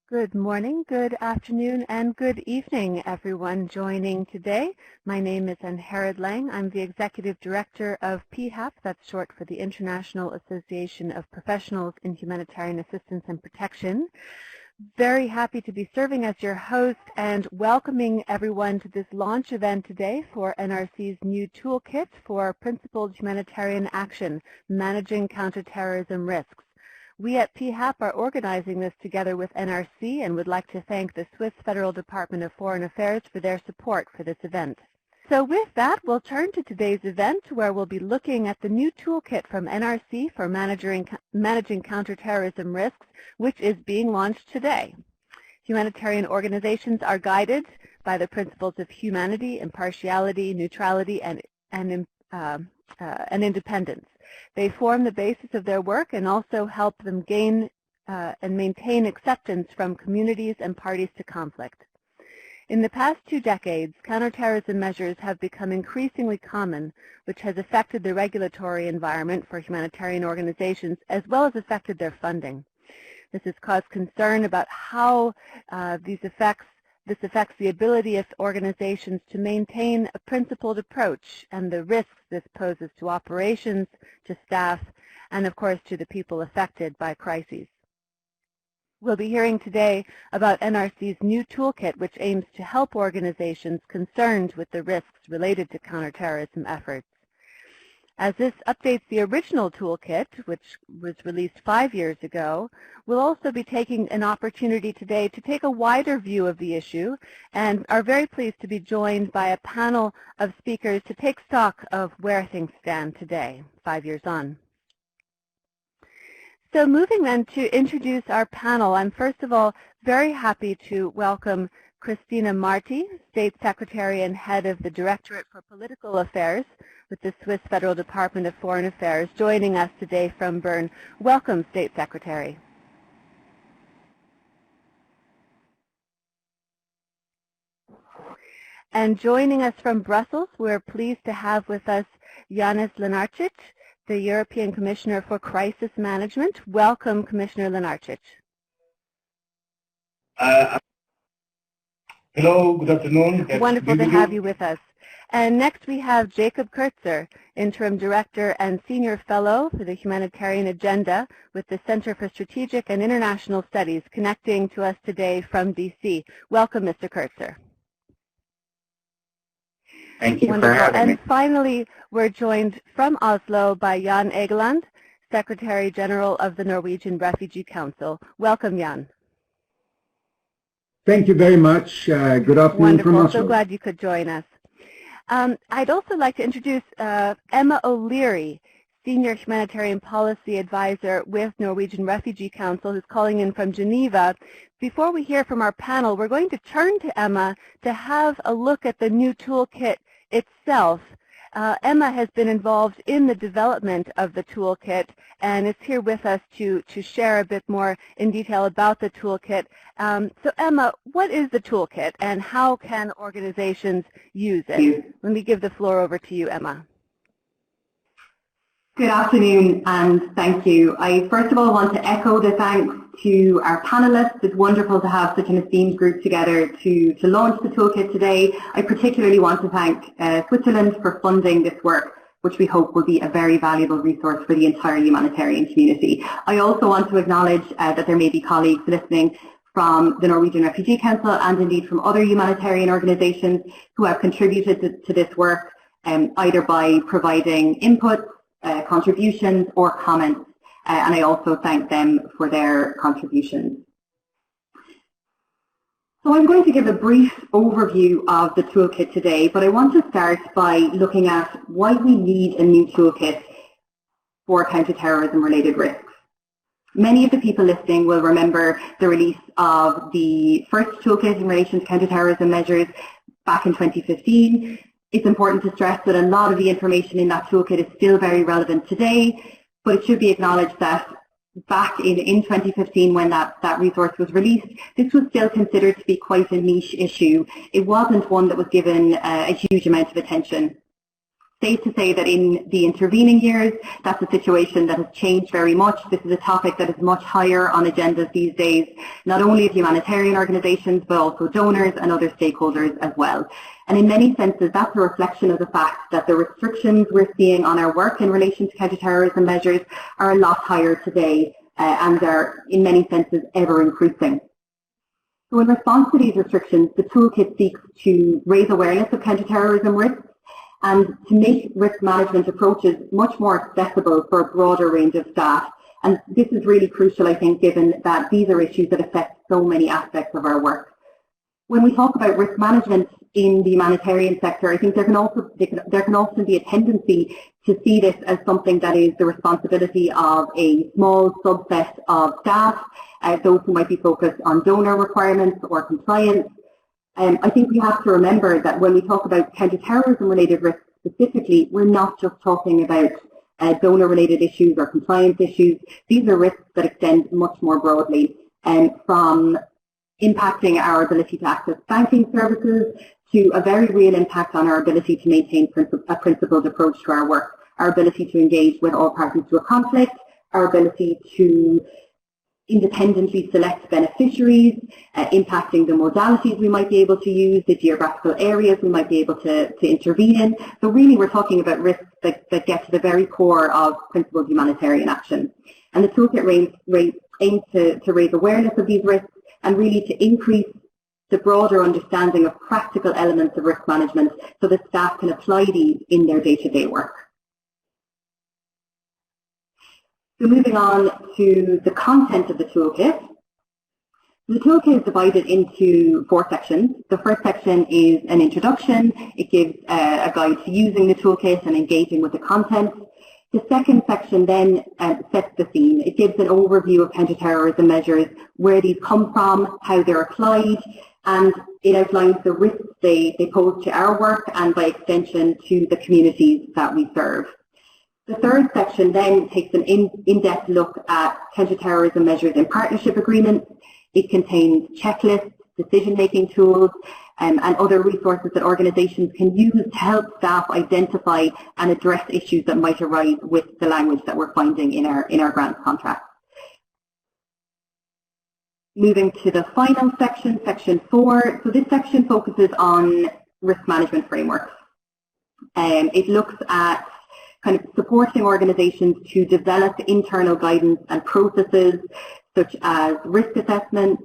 Good morning, good afternoon, and good evening, everyone joining today. My name is Ann Lang. I'm the Executive Director of PHAP, that's short for the International Association of Professionals in Humanitarian Assistance and Protection. Very happy to be serving as your host and welcoming everyone to this launch event today for NRC's new toolkit for principled humanitarian action, managing counterterrorism risks. We at PHAP are organizing this together with NRC and would like to thank the Swiss Federal Department of Foreign Affairs for their support for this event. So with that, we'll turn to today's event where we'll be looking at the new toolkit from NRC for managing counterterrorism risks, which is being launched today. Humanitarian organizations are guided by the principles of humanity, impartiality, neutrality, and independence. They form the basis of their work and also help them gain and maintain acceptance from communities and parties to conflict. In the past 2 decades, counterterrorism measures have become increasingly common, which has affected the regulatory environment for humanitarian organizations as well as affected their funding. This has caused concern about how this affects the ability of organizations to maintain a principled approach and the risks this poses to operations, to staff, and of course to the people affected by crises. We'll be hearing today about NRC's new toolkit, which aims to help organizations concerned with the risks related to counterterrorism efforts. As this updates the original toolkit, which was released 5 years ago, we'll also be taking an opportunity today to take a wider view of the issue and are very pleased to be joined by a panel of speakers to take stock of where things stand today, 5 years on. So moving then to introduce our panel, I'm first of all very happy to welcome Christina Marti, State Secretary and Head of the Directorate for Political Affairs with the Swiss Federal Department of Foreign Affairs, joining us today from Bern. Welcome, State Secretary. And joining us from Brussels, we're pleased to have with us Janis Lenarčič, the European Commissioner for Crisis Management. Welcome, Commissioner Lenarčič. Hello, good afternoon. Wonderful to have you with us. And next we have Jacob Kurtzer, Interim Director and Senior Fellow for the Humanitarian Agenda with the Center for Strategic and International Studies, connecting to us today from DC. Welcome, Mr. Kurtzer. Thank you Wonderful. for having me. And finally, we're joined from Oslo by Jan Egeland, Secretary General of the Norwegian Refugee Council. Welcome, Jan. Thank you very much. Good afternoon Wonderful. from Oslo. So glad you could join us. I'd also like to introduce Emma O'Leary, Senior Humanitarian Policy Advisor with Norwegian Refugee Council, who's calling in from Geneva. Before we hear from our panel, we're going to turn to Emma to have a look at the new toolkit itself. Emma has been involved in the development of the toolkit and is here with us to share a bit more in detail about the toolkit. So Emma, what is the toolkit and how can organizations use it? Let me give the floor over to you, Emma. Good afternoon and thank you. I first of all want to echo the thanks to our panelists. It's wonderful to have such an esteemed group together to launch the toolkit today. I particularly want to thank Switzerland for funding this work, which we hope will be a very valuable resource for the entire humanitarian community. I also want to acknowledge that there may be colleagues listening from the Norwegian Refugee Council and indeed from other humanitarian organisations who have contributed to this work either by providing input, contributions or comments, and I also thank them for their contributions. So I'm going to give a brief overview of the toolkit today, but I want to start by looking at why we need a new toolkit for counterterrorism related risks. Many of the people listening will remember the release of the first toolkit in relation to counterterrorism measures back in 2015. It's important to stress that a lot of the information in that toolkit is still very relevant today, but it should be acknowledged that back in 2015 when that resource was released, this was still considered to be quite a niche issue. It wasn't one that was given a huge amount of attention. safe to say that in the intervening years, that's a situation that has changed very much. This is a topic that is much higher on agendas these days, not only of humanitarian organisations, but also donors and other stakeholders as well. And in many senses, that's a reflection of the fact that the restrictions we're seeing on our work in relation to counterterrorism measures are a lot higher today and are, in many senses, ever increasing. So in response to these restrictions, the Toolkit seeks to raise awareness of counterterrorism risks and to make risk management approaches much more accessible for a broader range of staff. And this is really crucial, I think, given that these are issues that affect so many aspects of our work. When we talk about risk management in the humanitarian sector, I think there can often be a tendency to see this as something that is the responsibility of a small subset of staff, those who might be focused on donor requirements or compliance. I think we have to remember that when we talk about counterterrorism-related risks specifically, we're not just talking about donor-related issues or compliance issues. These are risks that extend much more broadly, from impacting our ability to access banking services to a very real impact on our ability to maintain a principled approach to our work, our ability to engage with all parties to a conflict, our ability to independently select beneficiaries, impacting the modalities we might be able to use, the geographical areas we might be able to intervene in. So really we're talking about risks that get to the very core of principled humanitarian action. And the Toolkit aims to raise awareness of these risks and really to increase the broader understanding of practical elements of risk management so that staff can apply these in their day-to-day work. So moving on to the content of the toolkit. The toolkit is divided into 4 sections. The first section is an introduction. It gives a guide to using the toolkit and engaging with the content. The second section then sets the theme. It gives an overview of counterterrorism measures, where these come from, how they're applied, and it outlines the risks they pose to our work and by extension to the communities that we serve. The third section then takes an in-depth look at counterterrorism measures in partnership agreements. It contains checklists, decision-making tools, and other resources that organisations can use to help staff identify and address issues that might arise with the language that we're finding in our grants contracts. Moving to the final section, section 4. So this section focuses on risk management frameworks. It looks at kind of supporting organisations to develop internal guidance and processes such as risk assessment,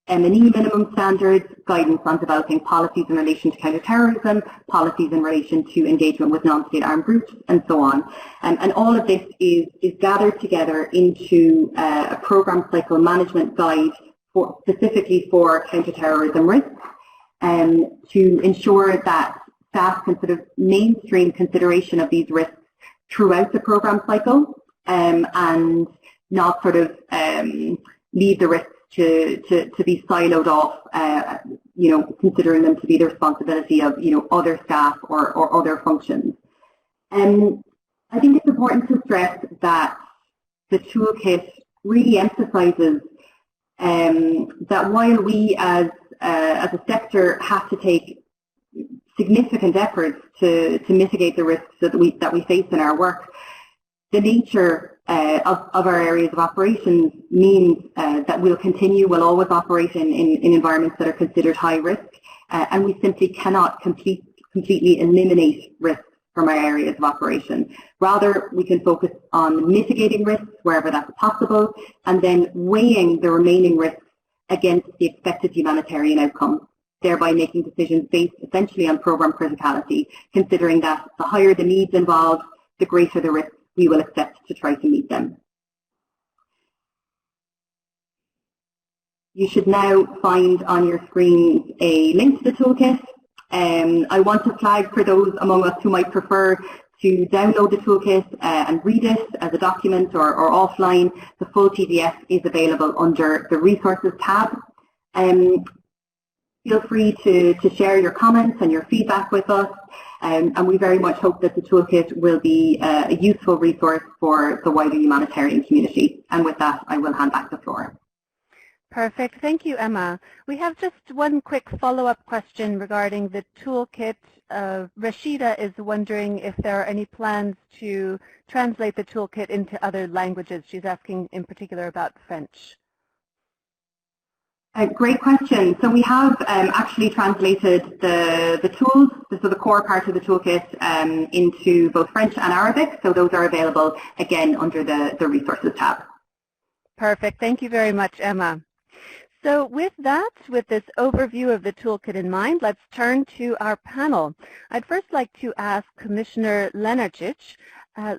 M&E minimum standards, guidance on developing policies in relation to counterterrorism, policies in relation to engagement with non-state armed groups, and so on. And all of this is gathered together into a programme cycle management guide specifically for counterterrorism risks, to ensure that staff can sort of mainstream consideration of these risks throughout the programme cycle, and not sort of leave the risks to be siloed off, considering them to be the responsibility of, other staff or other functions. I think it's important to stress that the toolkit really emphasises that while we as a sector have to take significant efforts to mitigate the risks that we face in our work, the nature of our areas of operations means that we'll always operate in environments that are considered high risk, and we simply cannot completely eliminate risks from our areas of operation. Rather, we can focus on mitigating risks wherever that's possible, and then weighing the remaining risks against the expected humanitarian outcome, thereby making decisions based essentially on programme criticality, considering that the higher the needs involved, the greater the risks we will accept to try to meet them. You should now find on your screens a link to the toolkit. I want to flag for those among us who might prefer to download the toolkit and read it as a document or offline. The full PDF is available under the Resources tab. Feel free to share your comments and your feedback with us, and we very much hope that the toolkit will be a useful resource for the wider humanitarian community. And with that, I will hand back the floor. Perfect. Thank you, Emma. We have just one quick follow-up question regarding the toolkit. Rashida is wondering if there are any plans to translate the toolkit into other languages. She's asking in particular about French. Great question. So we have actually translated the tools, so the core part of the toolkit, into both French and Arabic. So those are available again under the resources tab. Perfect. Thank you very much, Emma. So with that, with this overview of the toolkit in mind, let's turn to our panel. I'd first like to ask Commissioner Lenarčič,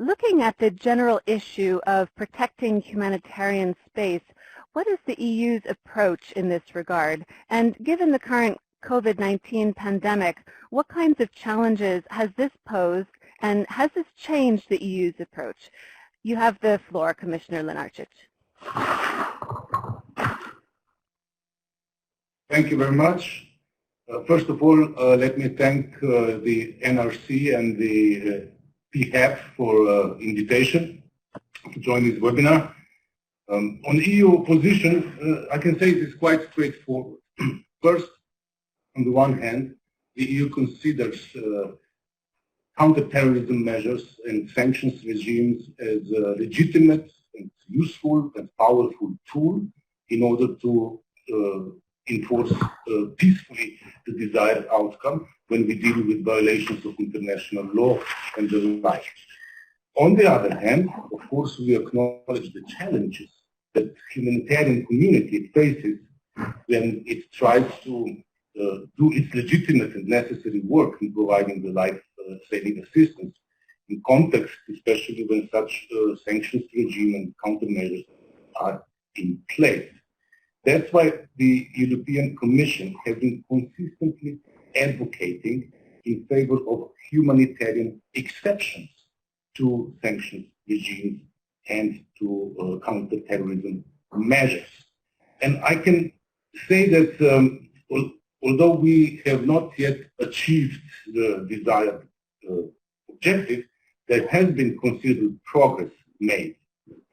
looking at the general issue of protecting humanitarian space, what is the EU's approach in this regard? And given the current COVID-19 pandemic, what kinds of challenges has this posed, and has this changed the EU's approach? You have the floor, Commissioner Lenarčič. Thank you very much. First of all, let me thank the NRC and the PHAP for invitation to join this webinar. On EU position, I can say it is quite straightforward. First, on the one hand, the EU considers counterterrorism measures and sanctions regimes as a legitimate and useful and powerful tool in order to enforce peacefully the desired outcome when we deal with violations of international law and the like. On the other hand, of course, we acknowledge the challenges that humanitarian community faces when it tries to do its legitimate and necessary work in providing the life-saving assistance in context, especially when such sanctions regime and countermeasures are in place. That's why the European Commission has been consistently advocating in favor of humanitarian exceptions to sanctions regimes and to counterterrorism measures. And I can say that although we have not yet achieved the desired objective, there has been considerable progress made.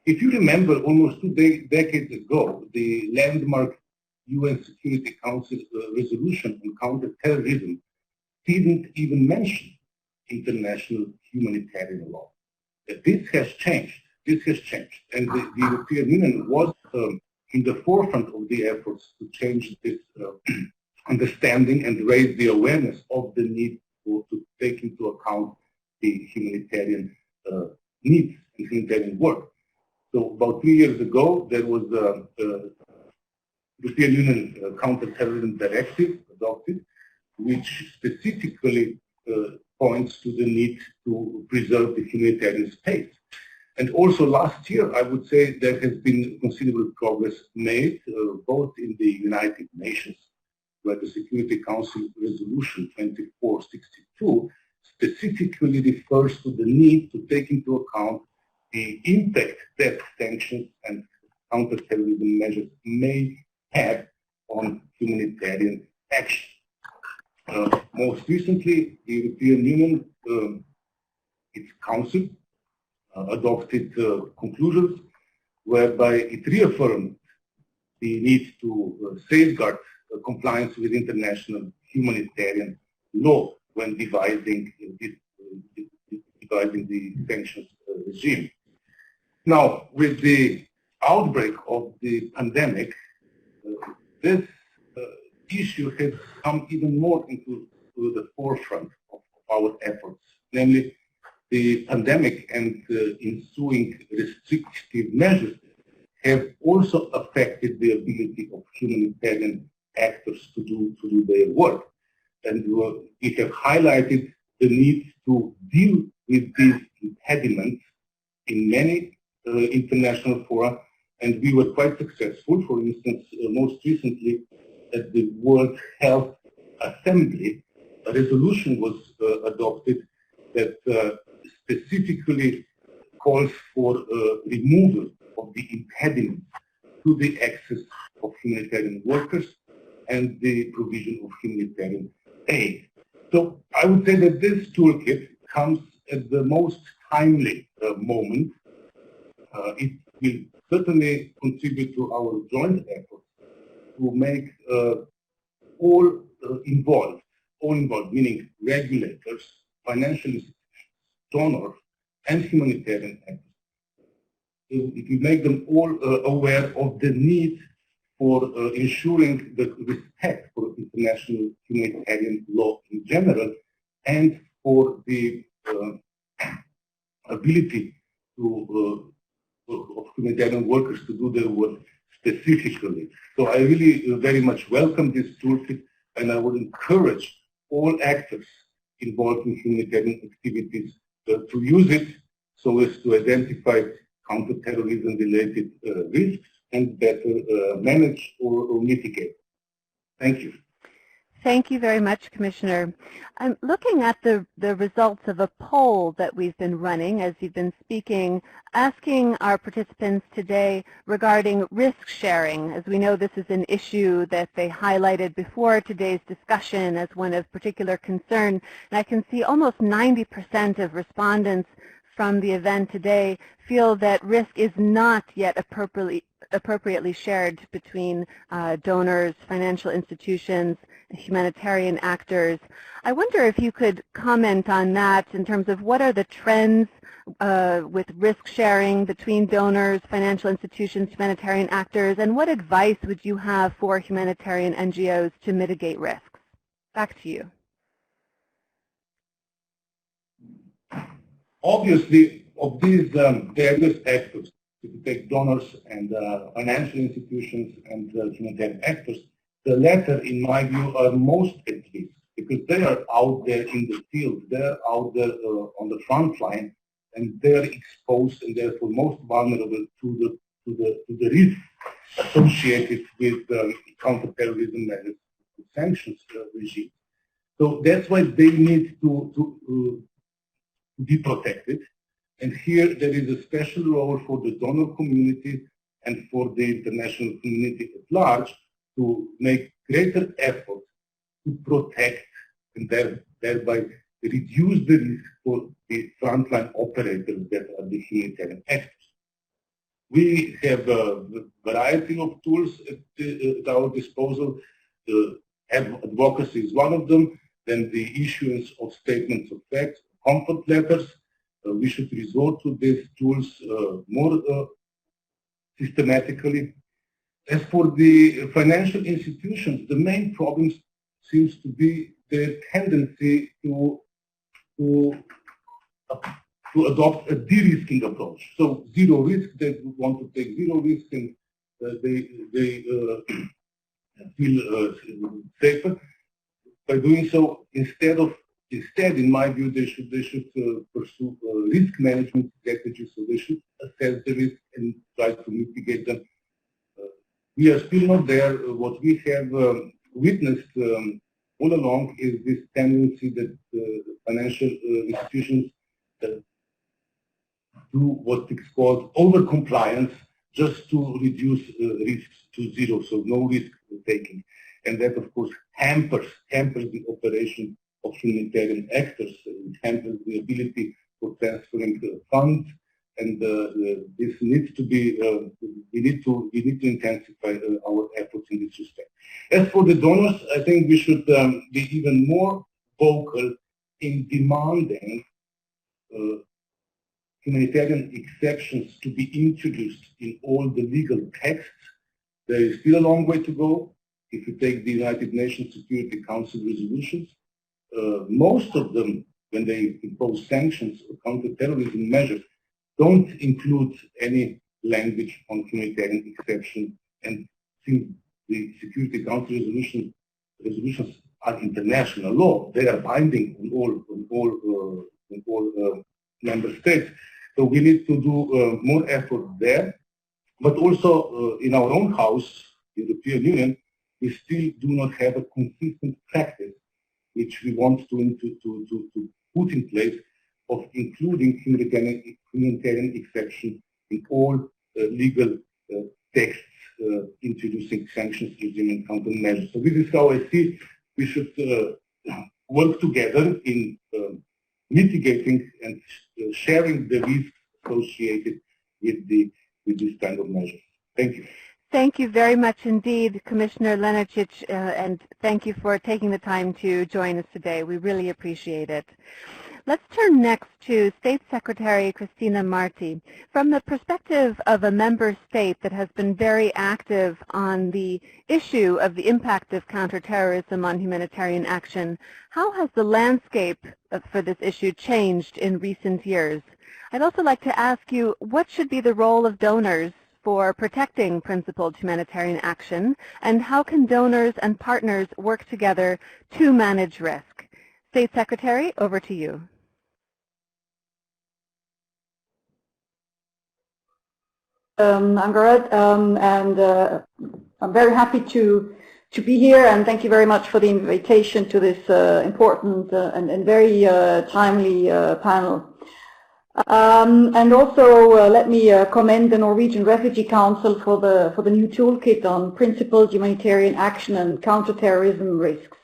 If you remember, almost 2 decades ago, the landmark UN Security Council resolution on counterterrorism didn't even mention international humanitarian law. This has changed. This has changed. And the European Union was in the forefront of the efforts to change this understanding and raise the awareness of the need to take into account the humanitarian needs and humanitarian work. So about 3 years ago, there was the European Union Counterterrorism Directive adopted, which specifically points to the need to preserve the humanitarian space. And also last year, I would say there has been considerable progress made, both in the United Nations, where the Security Council Resolution 2462 specifically refers to the need to take into account the impact that sanctions and counterterrorism measures may have on humanitarian action. Most recently, the European Union, its Council, adopted conclusions whereby it reaffirmed the need to safeguard compliance with international humanitarian law when devising the sanctions regime. Now, with the outbreak of the pandemic, this issue has come even more into the forefront of our efforts, namely the pandemic and ensuing restrictive measures have also affected the ability of humanitarian actors to do their work. And we have highlighted the need to deal with these impediments in many international fora, and we were quite successful. For instance, most recently at the World Health Assembly, a resolution was adopted that specifically calls for removal of the impediments to the access of humanitarian workers and the provision of humanitarian aid. So I would say that this toolkit comes at the most timely moment. It will certainly contribute to our joint efforts to make all involved, meaning regulators, financial institutions, donors, and humanitarian actors. If we make them all aware of the need for ensuring the respect for international humanitarian law in general, and for the ability of humanitarian workers to do their work specifically. So I really very much welcome this toolkit, and I would encourage all actors involved in humanitarian activities to use it so as to identify counterterrorism related risks and better manage or mitigate. Thank you. Thank you very much, Commissioner. I'm looking at the results of a poll that we've been running as you've been speaking, asking our participants today regarding risk sharing. As we know, this is an issue that they highlighted before today's discussion as one of particular concern. And I can see almost 90% of respondents from the event today feel that risk is not yet appropriately shared between donors, financial institutions, humanitarian actors. I wonder if you could comment on that in terms of what are the trends with risk sharing between donors, financial institutions, humanitarian actors, and what advice would you have for humanitarian NGOs to mitigate risks? Back to you. Obviously, of these various actors, if you take donors and financial institutions and humanitarian actors, the latter, in my view, are most at risk because they are out there in the field, they're out there on the front line, and they're exposed and therefore most vulnerable to the risk associated with counterterrorism measures, sanctions regime. So that's why they need to be protected. And here there is a special role for the donor community and for the international community at large to make greater effort to protect and thereby reduce the risk for the frontline operators that are the humanitarian actors. We have a variety of tools at our disposal. Advocacy is one of them. Then the issuance of statements of facts, comfort letters. We should resort to these tools more systematically. As for the financial institutions, the main problem seems to be their tendency to adopt a de-risking approach. So zero risk, they want to take zero risk, and they feel safer. By doing so, instead, in my view, they should pursue risk management strategies. So they should assess the risk and try to mitigate them. We are still not there. What we have witnessed all along is this tendency that financial institutions do what is called over-compliance just to reduce risks to zero, so no risk taking. And that, of course, hampers the operation of humanitarian actors. It hampers the ability for transferring funds, and this needs to be. We need to intensify our efforts in this respect. As for the donors, I think we should be even more vocal in demanding humanitarian exceptions to be introduced in all the legal texts. There is still a long way to go. If you take the United Nations Security Council resolutions, most of them, when they impose sanctions or counterterrorism measures, don't include any language on humanitarian exception. And since the Security Council resolutions are international law, they are binding on all member states. So we need to do more effort there. But also in our own house, the European Union, we still do not have a consistent practice which we want to put in place of including humanitarian exception in all legal texts introducing sanctions regime and countermeasures. So this is how I see we should work together in mitigating and sharing the risks associated with this kind of measures. Thank you. Thank you very much indeed, Commissioner Lenarčič, and thank you for taking the time to join us today. We really appreciate it. Let's turn next to State Secretary Cristina Marti. From the perspective of a member state that has been very active on the issue of the impact of counterterrorism on humanitarian action, how has the landscape for this issue changed in recent years? I'd also like to ask you, what should be the role of donors for protecting principled humanitarian action, and how can donors and partners work together to manage risk? State Secretary, over to you. Angaret, and I'm very happy to be here, and thank you very much for the invitation to this important and very timely panel. And also let me commend the Norwegian Refugee Council for the new toolkit on principled humanitarian action and counterterrorism risks.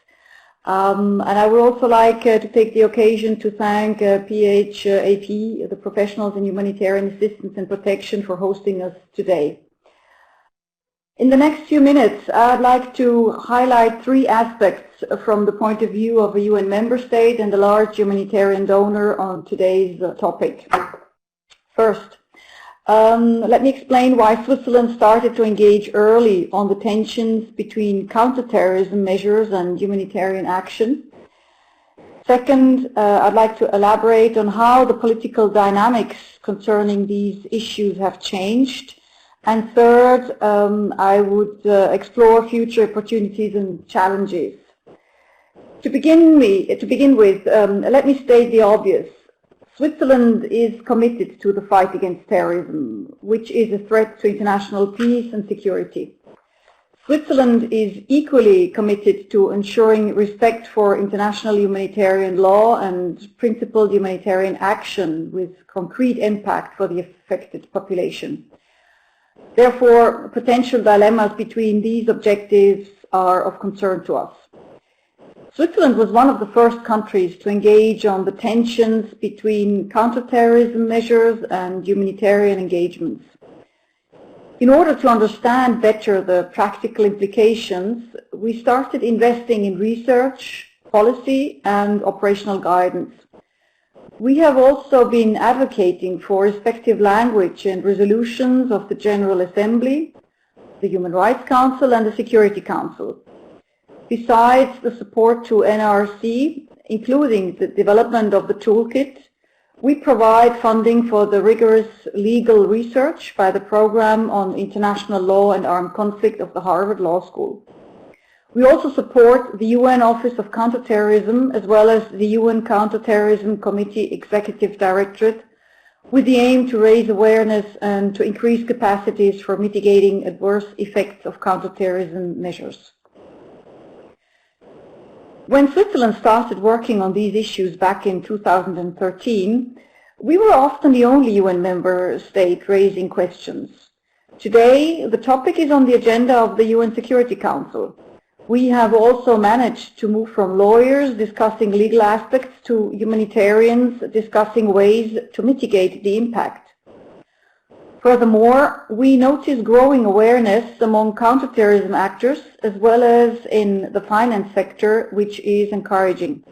And I would also like to take the occasion to thank PHAP, the Professionals in Humanitarian Assistance and Protection, for hosting us today. In the next few minutes, I'd like to highlight three aspects from the point of view of a UN member state and a large humanitarian donor on today's topic. First, let me explain why Switzerland started to engage early on the tensions between counterterrorism measures and humanitarian action. Second, I'd like to elaborate on how the political dynamics concerning these issues have changed. And third, I would explore future opportunities and challenges. To begin with, let me state the obvious. Switzerland is committed to the fight against terrorism, which is a threat to international peace and security. Switzerland is equally committed to ensuring respect for international humanitarian law and principled humanitarian action with concrete impact for the affected population. Therefore, potential dilemmas between these objectives are of concern to us. Switzerland was one of the first countries to engage on the tensions between counterterrorism measures and humanitarian engagements. In order to understand better the practical implications, we started investing in research, policy, and operational guidance. We have also been advocating for respective language and resolutions of the General Assembly, the Human Rights Council, and the Security Council. Besides the support to NRC, including the development of the toolkit, we provide funding for the rigorous legal research by the Program on International Law and Armed Conflict of the Harvard Law School. We also support the UN Office of Counterterrorism as well as the UN Counterterrorism Committee Executive Directorate with the aim to raise awareness and to increase capacities for mitigating adverse effects of counterterrorism measures. When Switzerland started working on these issues back in 2013, we were often the only UN member state raising questions. Today, the topic is on the agenda of the UN Security Council. We have also managed to move from lawyers discussing legal aspects to humanitarians discussing ways to mitigate the impact. Furthermore, we notice growing awareness among counterterrorism actors as well as in the finance sector, which is encouraging.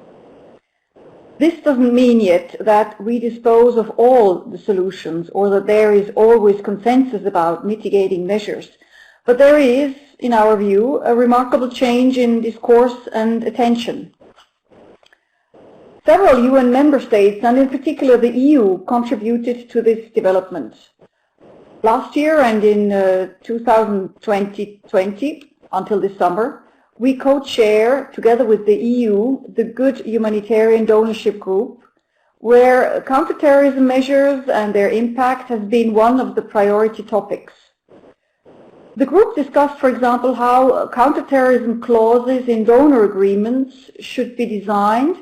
This doesn't mean yet that we dispose of all the solutions or that there is always consensus about mitigating measures, but there is, in our view, a remarkable change in discourse and attention. Several UN member states, and in particular the EU, contributed to this development. Last year and in 2020, until this summer, we co-chair, together with the EU, the Good Humanitarian Donorship Group, where counterterrorism measures and their impact has been one of the priority topics. The group discussed, for example, how counterterrorism clauses in donor agreements should be designed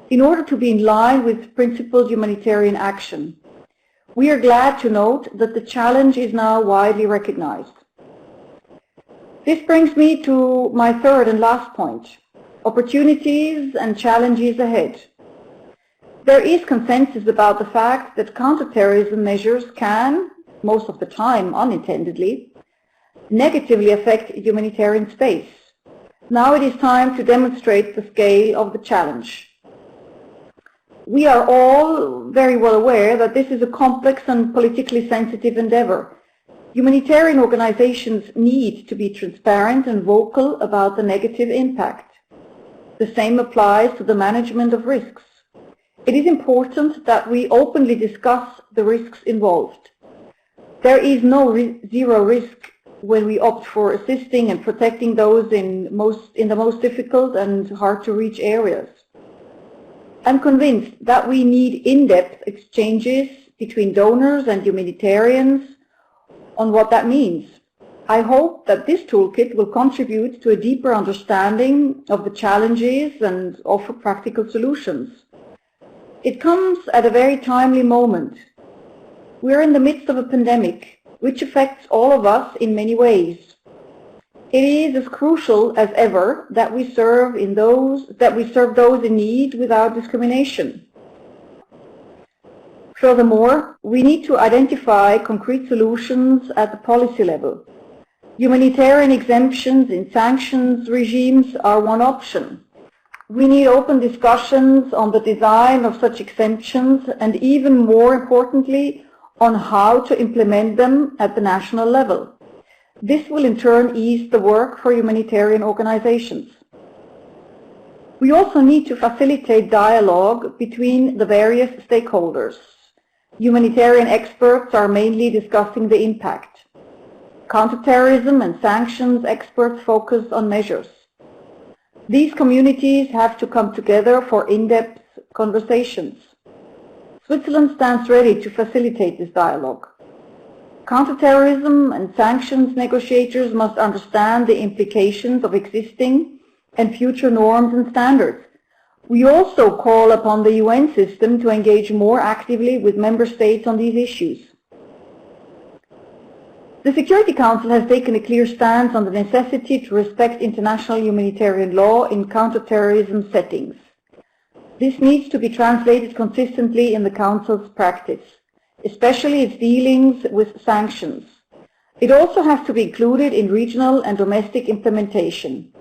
in order to be in line with principled humanitarian action. We are glad to note that the challenge is now widely recognized. This brings me to my third and last point, opportunities and challenges ahead. There is consensus about the fact that counterterrorism measures can, most of the time unintendedly, negatively affect humanitarian space. Now it is time to demonstrate the scale of the challenge. We are all very well aware that this is a complex and politically sensitive endeavor. Humanitarian organizations need to be transparent and vocal about the negative impact. The same applies to the management of risks. It is important that we openly discuss the risks involved. There is no zero risk when we opt for assisting and protecting those in the most difficult and hard-to-reach areas. I'm convinced that we need in-depth exchanges between donors and humanitarians on what that means. I hope that this toolkit will contribute to a deeper understanding of the challenges and offer practical solutions. It comes at a very timely moment. We're in the midst of a pandemic, which affects all of us in many ways. It is as crucial as ever that we serve those in need without discrimination. Furthermore, we need to identify concrete solutions at the policy level. Humanitarian exemptions in sanctions regimes are one option. We need open discussions on the design of such exemptions and, even more importantly, on how to implement them at the national level. This will in turn ease the work for humanitarian organizations. We also need to facilitate dialogue between the various stakeholders. Humanitarian experts are mainly discussing the impact. Counterterrorism and sanctions experts focus on measures. These communities have to come together for in-depth conversations. Switzerland stands ready to facilitate this dialogue. Counterterrorism and sanctions negotiators must understand the implications of existing and future norms and standards. We also call upon the UN system to engage more actively with member states on these issues. The Security Council has taken a clear stance on the necessity to respect international humanitarian law in counterterrorism settings. This needs to be translated consistently in the Council's practice, especially its dealings with sanctions. It also has to be included in regional and domestic implementation.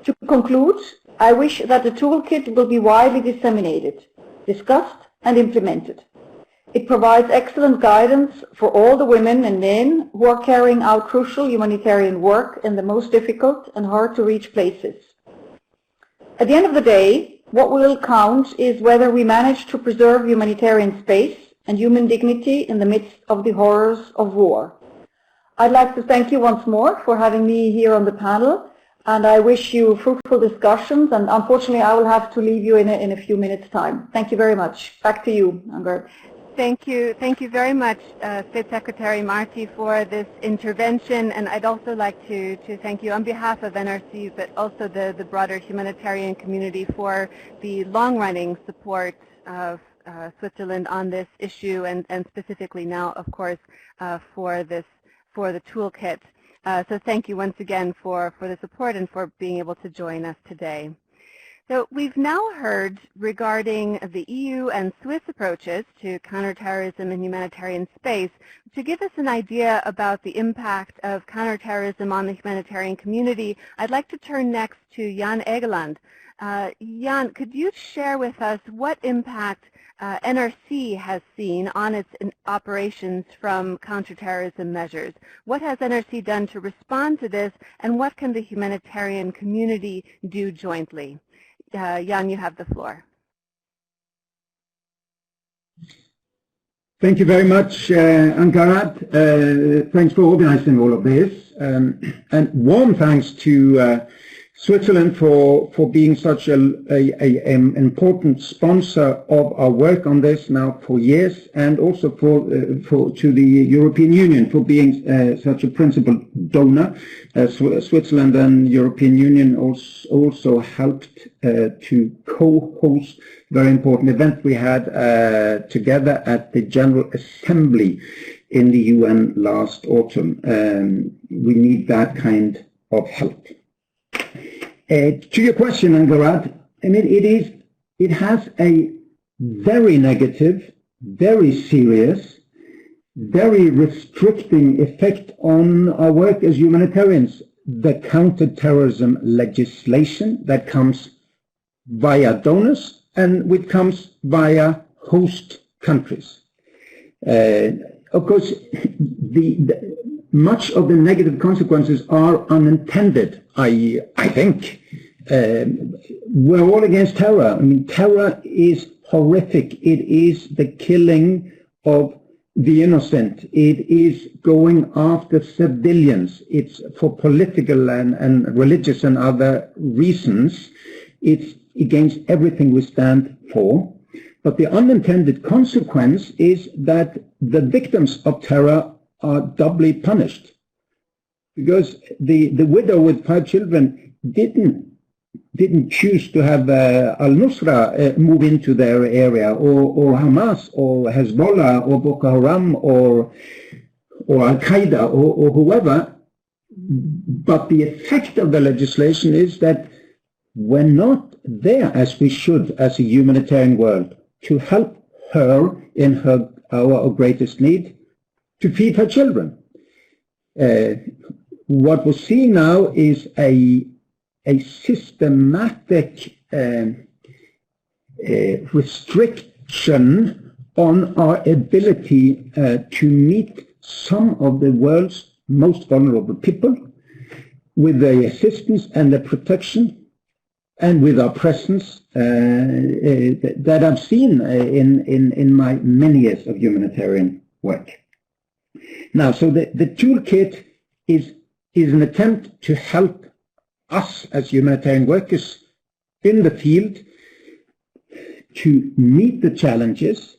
To conclude, I wish that the toolkit will be widely disseminated, discussed and implemented. It provides excellent guidance for all the women and men who are carrying out crucial humanitarian work in the most difficult and hard-to-reach places. At the end of the day, what will count is whether we manage to preserve humanitarian space and human dignity in the midst of the horrors of war. I'd like to thank you once more for having me here on the panel, and I wish you fruitful discussions, and unfortunately I will have to leave you in a few minutes' time. Thank you very much. Back to you, Angard. Thank you very much, State Secretary Marti, for this intervention, and I'd also like to thank you on behalf of NRC, but also the broader humanitarian community for the long-running support of Switzerland on this issue, and specifically now, of course, for the toolkit. So thank you once again for the support and for being able to join us today. So we've now heard regarding the EU and Swiss approaches to counterterrorism and humanitarian space. To give us an idea about the impact of counterterrorism on the humanitarian community, I'd like to turn next to Jan Egeland. Jan, could you share with us what impact NRC has seen on its operations from counterterrorism measures? What has NRC done to respond to this, and what can the humanitarian community do jointly? Jan, you have the floor. Thank you very much, Ankarat. Thanks for organizing all of this. And warm thanks to Switzerland for being such an important sponsor of our work on this now for years, and also to the European Union for being such a principal donor. Switzerland and European Union also helped to co-host a very important event we had together at the General Assembly in the UN last autumn. We need that kind of help. To your question, Angarat, I mean, it has a very negative, very serious, very restricting effect on our work as humanitarians. The counterterrorism legislation that comes via donors and which comes via host countries. Of course, much of the negative consequences are unintended. I think we're all against terror. I mean, terror is horrific. It is the killing of the innocent. It is going after civilians. It's for political and religious and other reasons. It's against everything we stand for. But the unintended consequence is that the victims of terror are doubly punished. Because the widow with 5 children didn't choose to have al-Nusra move into their area, or Hamas, or Hezbollah, or Boko Haram, or Al-Qaeda, or whoever. But the effect of the legislation is that we're not there as we should as a humanitarian world to help her in her our greatest need, to feed her children. What we're seeing now is a systematic restriction on our ability to meet some of the world's most vulnerable people with the assistance and the protection and with our presence that I've seen in my many years of humanitarian work. Now, so the toolkit is an attempt to help us as humanitarian workers in the field to meet the challenges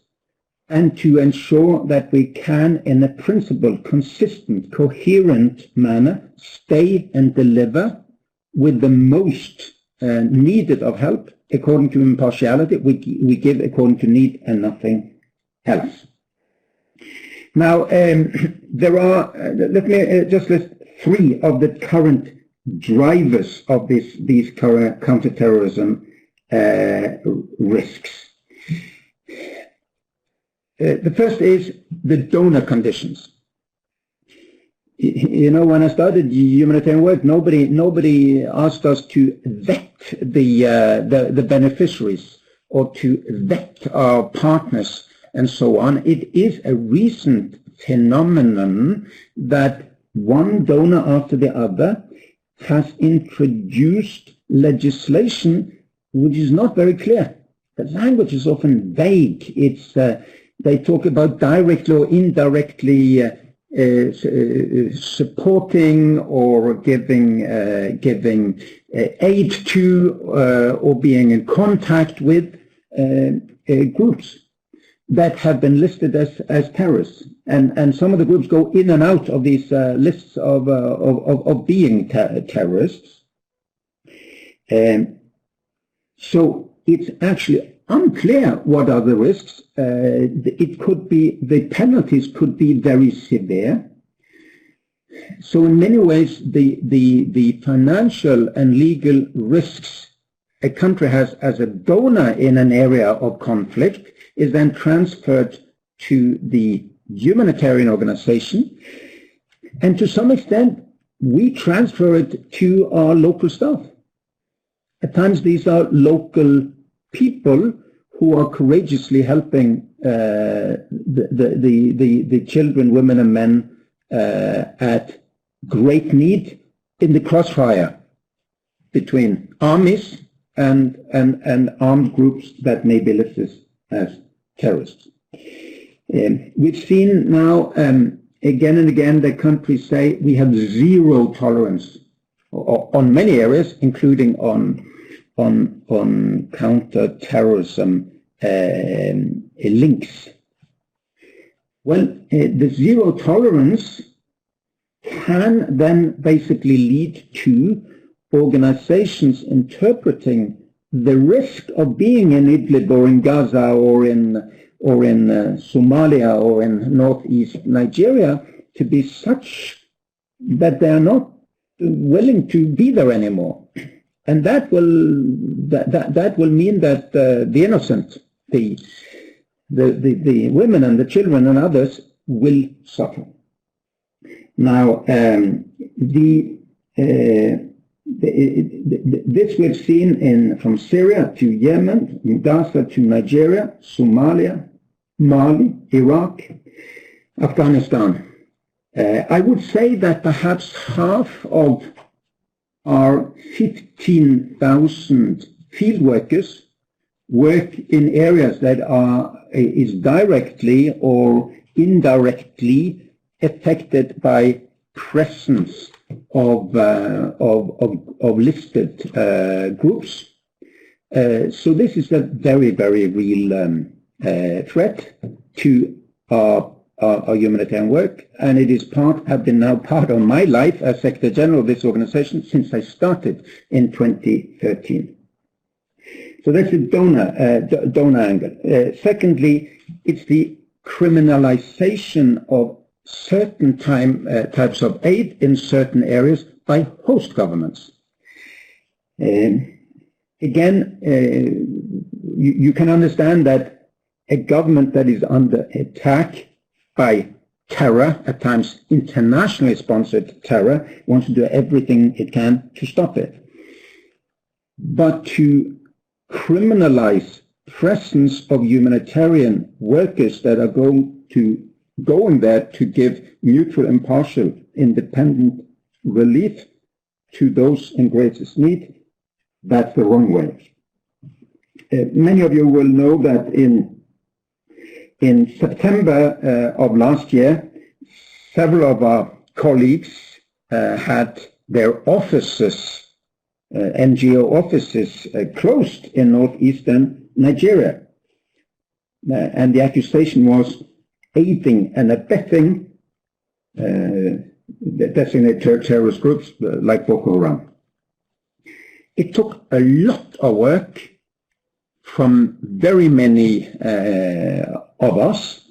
and to ensure that we can, in a principled, consistent, coherent manner, stay and deliver with the most needed of help according to impartiality. We give according to need and nothing else. Now, there are, let me just list 3 of the current drivers of these current counterterrorism risks. The first is the donor conditions. You know, when I started humanitarian work, nobody asked us to vet the beneficiaries or to vet our partners and so on. It is a recent phenomenon that one donor after the other has introduced legislation which is not very clear. The language is often vague. It's they talk about directly or indirectly supporting or giving aid to or being in contact with groups that have been listed as terrorists, and some of the groups go in and out of these lists of being terrorists. So it's actually unclear what are the risks. It could be, the penalties could be very severe. So in many ways, the financial and legal risks a country has as a donor in an area of conflict is then transferred to the humanitarian organization, and to some extent we transfer it to our local staff. At times these are local people who are courageously helping the children, women and men at great need in the crossfire between armies and armed groups that may be listed as terrorists. We've seen now again and again that countries say we have zero tolerance on many areas, including on counter-terrorism links. Well, the zero tolerance can then basically lead to organizations interpreting the risk of being in Idlib or in Gaza or in Somalia or in northeast Nigeria to be such that they are not willing to be there anymore. And that will mean that the innocent, the women and the children and others will suffer. Now, this we've seen from Syria to Yemen, from Gaza to Nigeria, Somalia, Mali, Iraq, Afghanistan. I would say that perhaps half of our 15,000 field workers work in areas that is directly or indirectly affected by presence of listed groups. So this is a very, very real threat to our humanitarian work, and it is have been now part of my life as Secretary General of this organization since I started in 2013. So that's the donor angle. Secondly, it's the criminalization of certain types of aid in certain areas by host governments. Again, you can understand that a government that is under attack by terror, at times internationally sponsored terror, wants to do everything it can to stop it. But to criminalize presence of humanitarian workers that are going there to give neutral, impartial, independent relief to those in greatest need, that's the wrong way. Many of you will know that in September of last year, several of our colleagues had their offices, NGO offices, closed in northeastern Nigeria. And the accusation was aiding and abetting designated terrorist groups like Boko Haram. It took a lot of work from very many of us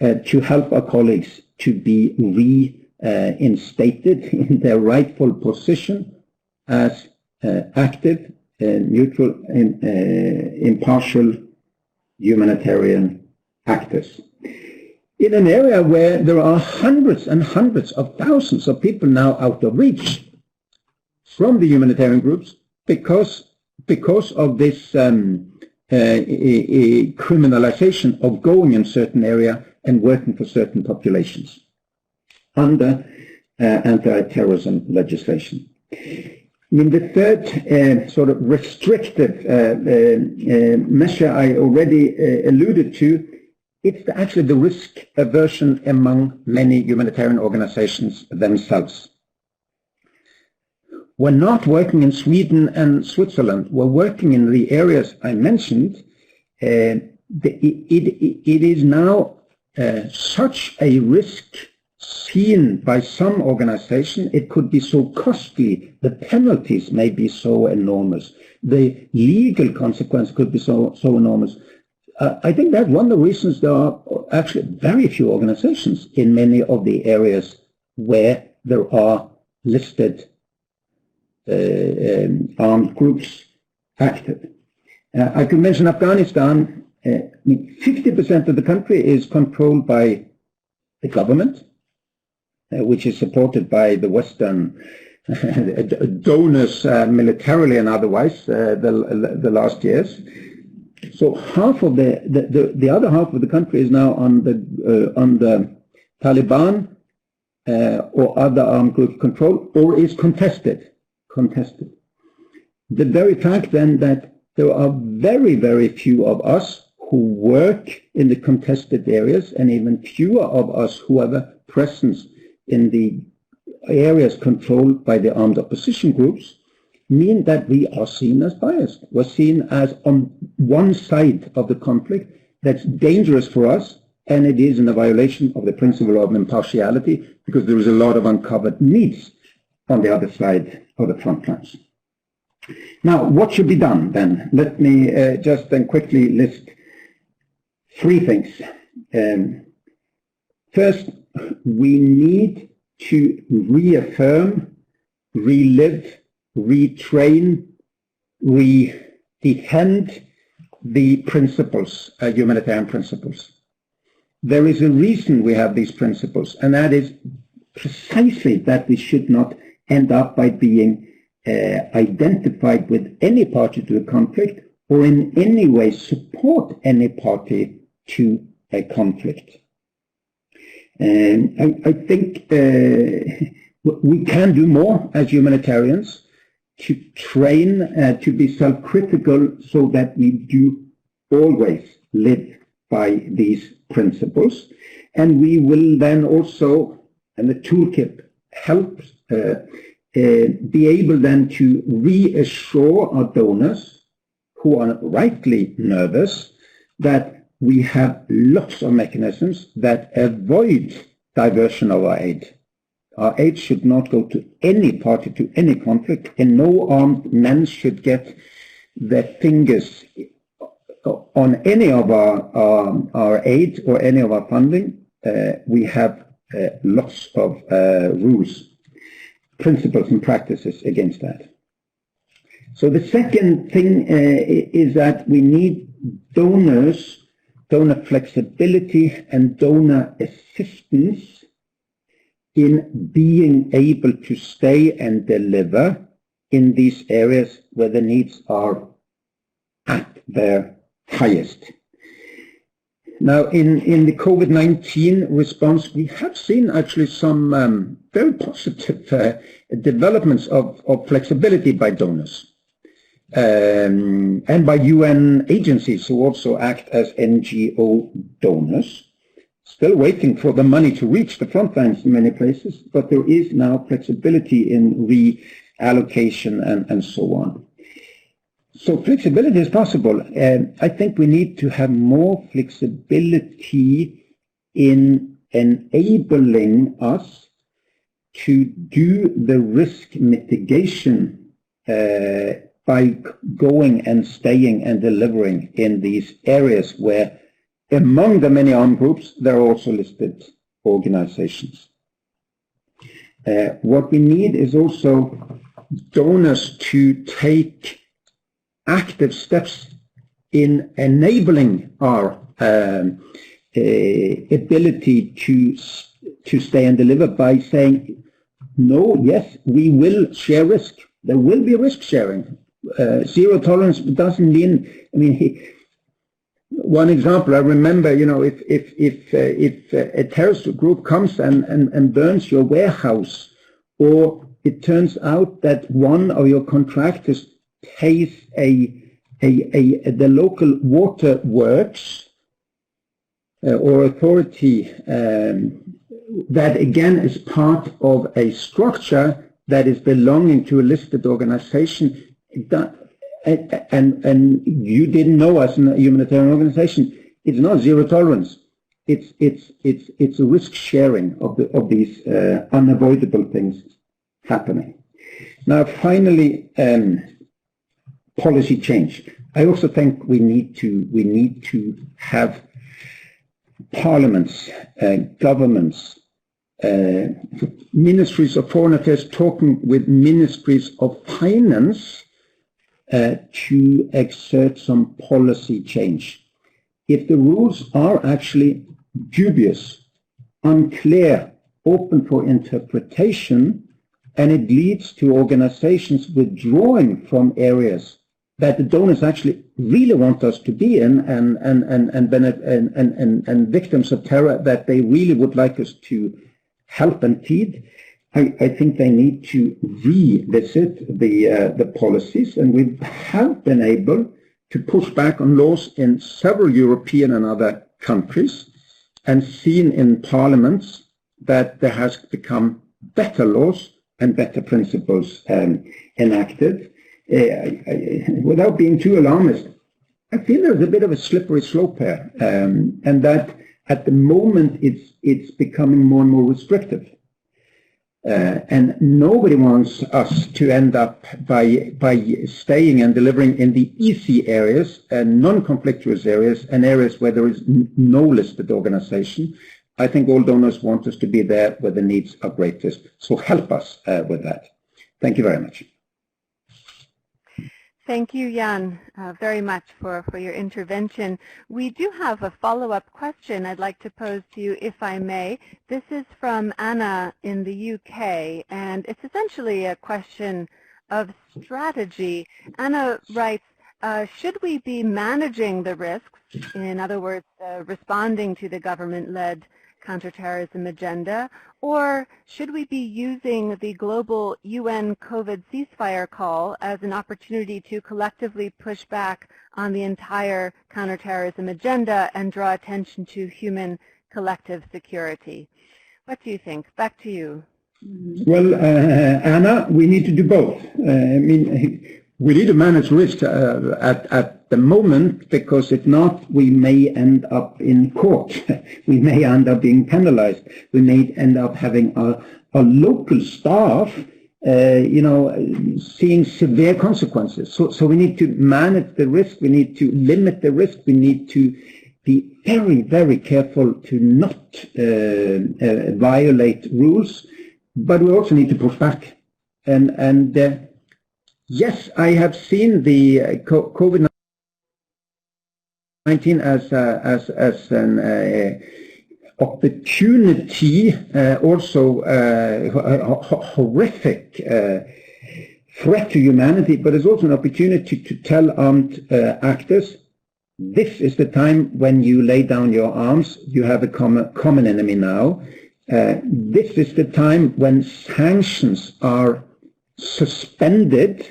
to help our colleagues to be reinstated in their rightful position as active, neutral, impartial humanitarian actors. In an area where there are hundreds and hundreds of thousands of people now out of reach from the humanitarian groups because of this criminalization of going in certain area and working for certain populations under anti-terrorism legislation. I mean, the third sort of restrictive measure I already alluded to, it's actually the risk aversion among many humanitarian organizations themselves. We're not working in Sweden and Switzerland. We're working in the areas I mentioned. It is now such a risk seen by some organization. It could be so costly. The penalties may be so enormous. The legal consequence could be so enormous. I think that's one of the reasons there are actually very few organizations in many of the areas where there are listed armed groups active. I could mention Afghanistan. 50% of the country is controlled by the government, which is supported by the Western donors militarily and otherwise the last years. So half of the other half of the country is now on the Taliban or other armed group control, or is contested. The very fact then that there are very, very few of us who work in the contested areas, and even fewer of us who have a presence in the areas controlled by the armed opposition groups, mean that we are seen as biased. We're seen as on one side of the conflict. That's dangerous for us, and it is in a violation of the principle of impartiality, because there is a lot of uncovered needs on the other side of the front lines. Now, what should be done then? Let me just then quickly list three things. First, we need to reaffirm, relive, retrain, redefend the principles, humanitarian principles. there is a reason we have these principles, and that is precisely that we should not end up by being identified with any party to a conflict or in any way support any party to a conflict. And I think we can do more as humanitarians to train to be self-critical so that we do always live by these principles. And we will then also, and the toolkit helps, be able then to reassure our donors who are rightly nervous that we have lots of mechanisms that avoid diversion of our aid. Our aid should not go to any party, to any conflict, and no armed men should get their fingers on any of our aid or any of our funding. We have lots of rules, principles and practices against that. So the second thing is that we need donors, donor flexibility and donor assistance in being able to stay and deliver in these areas where the needs are at their highest. Now, in the COVID-19 response, we have seen actually some very positive developments of flexibility by donors and by UN agencies who also act as NGO donors. Still waiting for the money to reach the front lines in many places, but there is now flexibility in reallocation and so on. So flexibility is possible. I think we need to have more flexibility in enabling us to do the risk mitigation by going and staying and delivering in these areas where, among the many armed groups, there are also listed organizations. What we need is also donors to take active steps in enabling our ability to stay and deliver by saying, no, yes, we will share risk. There will be risk sharing. Zero tolerance doesn't mean, one example, I remember, if a terrorist group comes and burns your warehouse, or it turns out that one of your contractors pays the local water works or authority that again is part of a structure that is belonging to a listed organization, and you didn't know as a humanitarian organization, it's not zero tolerance. It's a risk sharing of these unavoidable things happening. Now, finally, policy change. I also think we need to have parliaments, governments, ministries of foreign affairs talking with ministries of finance to exert some policy change. If the rules are actually dubious, unclear, open for interpretation, and it leads to organizations withdrawing from areas that the donors actually really want us to be in, and victims of terror that they really would like us to help and feed, I think they need to revisit the policies, and we have been able to push back on laws in several European and other countries, and seen in parliaments that there has become better laws and better principles enacted. Without being too alarmist, I feel there's a bit of a slippery slope here, and that at the moment it's becoming more and more restrictive. And nobody wants us to end up by staying and delivering in the easy areas and non-conflictuous areas and areas where there is no listed organization. I think all donors want us to be there where the needs are greatest. So help us with that. Thank you very much. Thank you, Jan, very much for your intervention. We do have a follow-up question I'd like to pose to you, if I may. This is from Anna in the UK, and it's essentially a question of strategy. Anna writes, should we be managing the risks, in other words, responding to the government-led counterterrorism agenda, or should we be using the global UN COVID ceasefire call as an opportunity to collectively push back on the entire counterterrorism agenda and draw attention to human collective security? What do you think? Back to you. Well, Anna, we need to do both. We need to manage risk at the moment, because if not, we may end up in court. We may end up being penalized. We may end up having a local staff, seeing severe consequences. So we need to manage the risk. We need to limit the risk. We need to be very, very careful to not violate rules. But we also need to push back. Yes, I have seen the COVID-19 as an opportunity, also a horrific threat to humanity, but it's also an opportunity to tell armed actors, this is the time when you lay down your arms. You have a common enemy now. This is the time when sanctions are suspended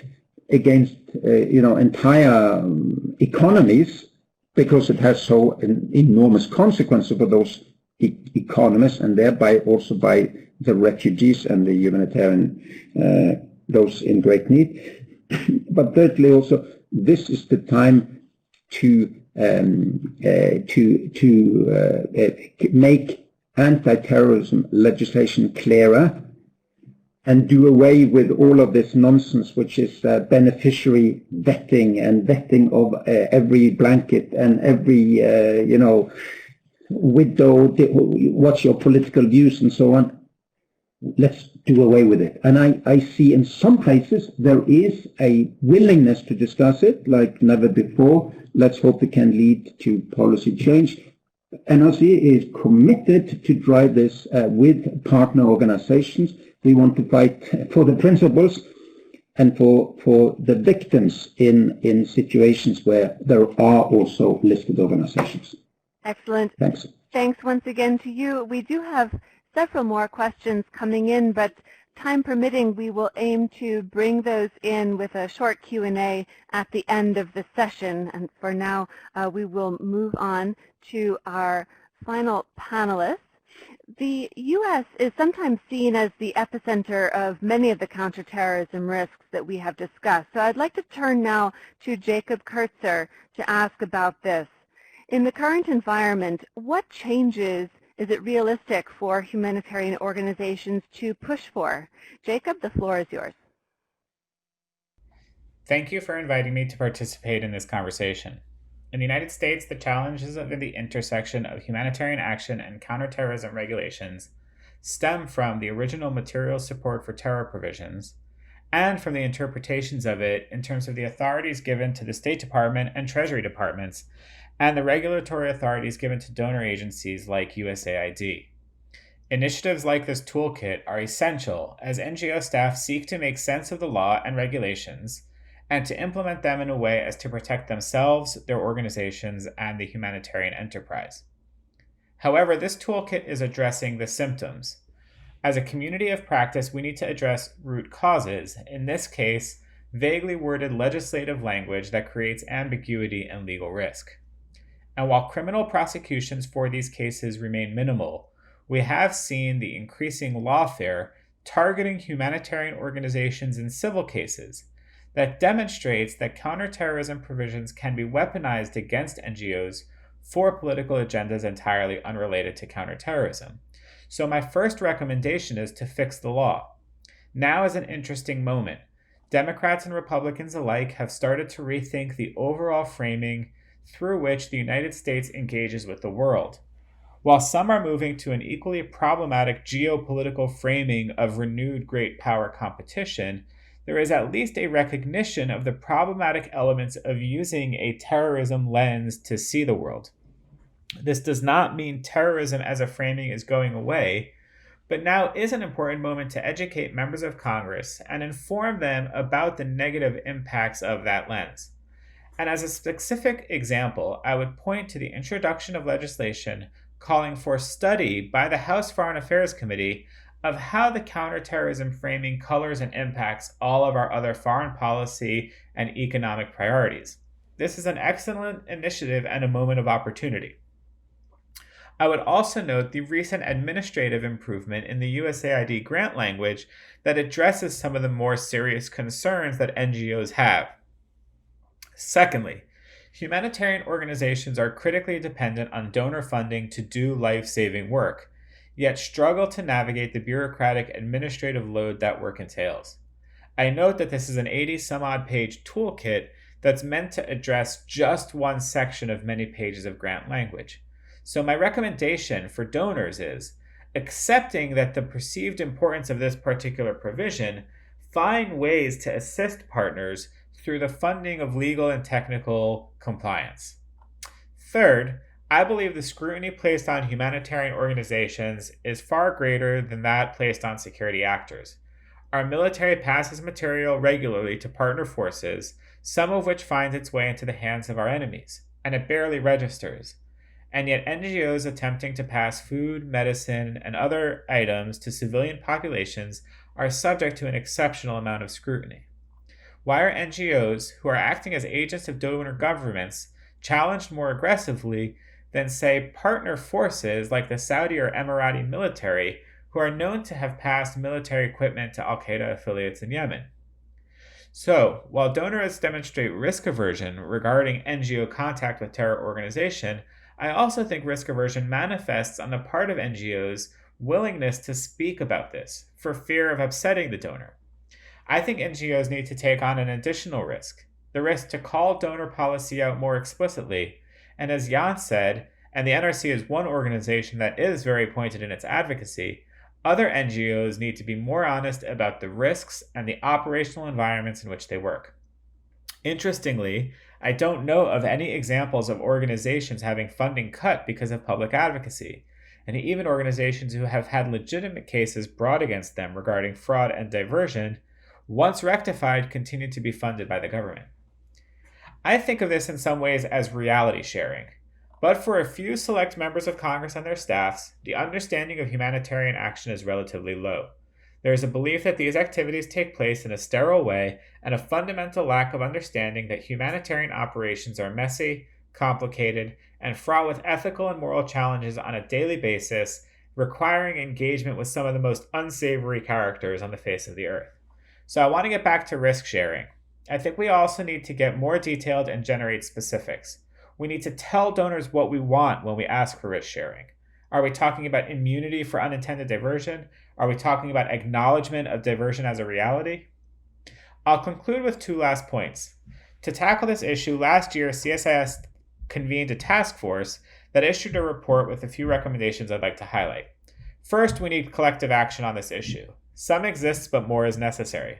against entire economies, because it has so an enormous consequences for those economies, and thereby also by the refugees and the humanitarian, those in great need. But thirdly, also, this is the time to make anti-terrorism legislation clearer, and do away with all of this nonsense, which is beneficiary vetting and vetting of every blanket and every, widow, what's your political views and so on. Let's do away with it. And I see in some places there is a willingness to discuss it like never before. Let's hope it can lead to policy change. NRC is committed to drive this with partner organizations. We want to fight for the principles and for the victims in situations where there are also listed organizations. Excellent. Thanks. Thanks once again to you. We do have several more questions coming in, but time permitting, we will aim to bring those in with a short Q&A at the end of the session. And for now, we will move on to our final panelists. The U.S. is sometimes seen as the epicenter of many of the counterterrorism risks that we have discussed. So I'd like to turn now to Jacob Kurtzer to ask about this. In the current environment, what changes is it realistic for humanitarian organizations to push for? Jacob, the floor is yours. Thank you for inviting me to participate in this conversation. In the United States, the challenges of the intersection of humanitarian action and counterterrorism regulations stem from the original material support for terror provisions and from the interpretations of it in terms of the authorities given to the State Department and Treasury Departments and the regulatory authorities given to donor agencies like USAID. Initiatives like this toolkit are essential as NGO staff seek to make sense of the law and regulations and to implement them in a way as to protect themselves, their organizations, and the humanitarian enterprise. However, this toolkit is addressing the symptoms. As a community of practice, we need to address root causes, in this case, vaguely worded legislative language that creates ambiguity and legal risk. And while criminal prosecutions for these cases remain minimal, we have seen the increasing lawfare targeting humanitarian organizations in civil cases that demonstrates that counterterrorism provisions can be weaponized against NGOs for political agendas entirely unrelated to counterterrorism. So my first recommendation is to fix the law. Now is an interesting moment. Democrats and Republicans alike have started to rethink the overall framing through which the United States engages with the world. While some are moving to an equally problematic geopolitical framing of renewed great power competition, there is at least a recognition of the problematic elements of using a terrorism lens to see the world. This does not mean terrorism as a framing is going away, but now is an important moment to educate members of Congress and inform them about the negative impacts of that lens. And as a specific example, I would point to the introduction of legislation calling for study by the House Foreign Affairs Committee of how the counterterrorism framing colors and impacts all of our other foreign policy and economic priorities. This is an excellent initiative and a moment of opportunity. I would also note the recent administrative improvement in the USAID grant language that addresses some of the more serious concerns that NGOs have. Secondly, humanitarian organizations are critically dependent on donor funding to do life-saving work, yet struggle to navigate the bureaucratic administrative load that work entails. I note that this is an 80-some-odd page toolkit that's meant to address just one section of many pages of grant language. So my recommendation for donors is, accepting that the perceived importance of this particular provision, find ways to assist partners through the funding of legal and technical compliance. Third, I believe the scrutiny placed on humanitarian organizations is far greater than that placed on security actors. Our military passes material regularly to partner forces, some of which finds its way into the hands of our enemies, and it barely registers. And yet NGOs attempting to pass food, medicine, and other items to civilian populations are subject to an exceptional amount of scrutiny. Why are NGOs, who are acting as agents of donor governments, challenged more aggressively than, say, partner forces like the Saudi or Emirati military, who are known to have passed military equipment to al-Qaeda affiliates in Yemen? So, while donors demonstrate risk aversion regarding NGO contact with terror organization, I also think risk aversion manifests on the part of NGOs' willingness to speak about this for fear of upsetting the donor. I think NGOs need to take on an additional risk, the risk to call donor policy out more explicitly. And as Jan said, and the NRC is one organization that is very pointed in its advocacy, other NGOs need to be more honest about the risks and the operational environments in which they work. Interestingly, I don't know of any examples of organizations having funding cut because of public advocacy, and even organizations who have had legitimate cases brought against them regarding fraud and diversion, once rectified, continue to be funded by the government. I think of this in some ways as reality sharing, but for a few select members of Congress and their staffs, the understanding of humanitarian action is relatively low. There is a belief that these activities take place in a sterile way and a fundamental lack of understanding that humanitarian operations are messy, complicated, and fraught with ethical and moral challenges on a daily basis, requiring engagement with some of the most unsavory characters on the face of the earth. So I want to get back to risk sharing. I think we also need to get more detailed and generate specifics. We need to tell donors what we want when we ask for risk sharing. Are we talking about immunity for unintended diversion? Are we talking about acknowledgement of diversion as a reality? I'll conclude with two last points. To tackle this issue, last year, CSIS convened a task force that issued a report with a few recommendations I'd like to highlight. First, we need collective action on this issue. Some exists, but more is necessary.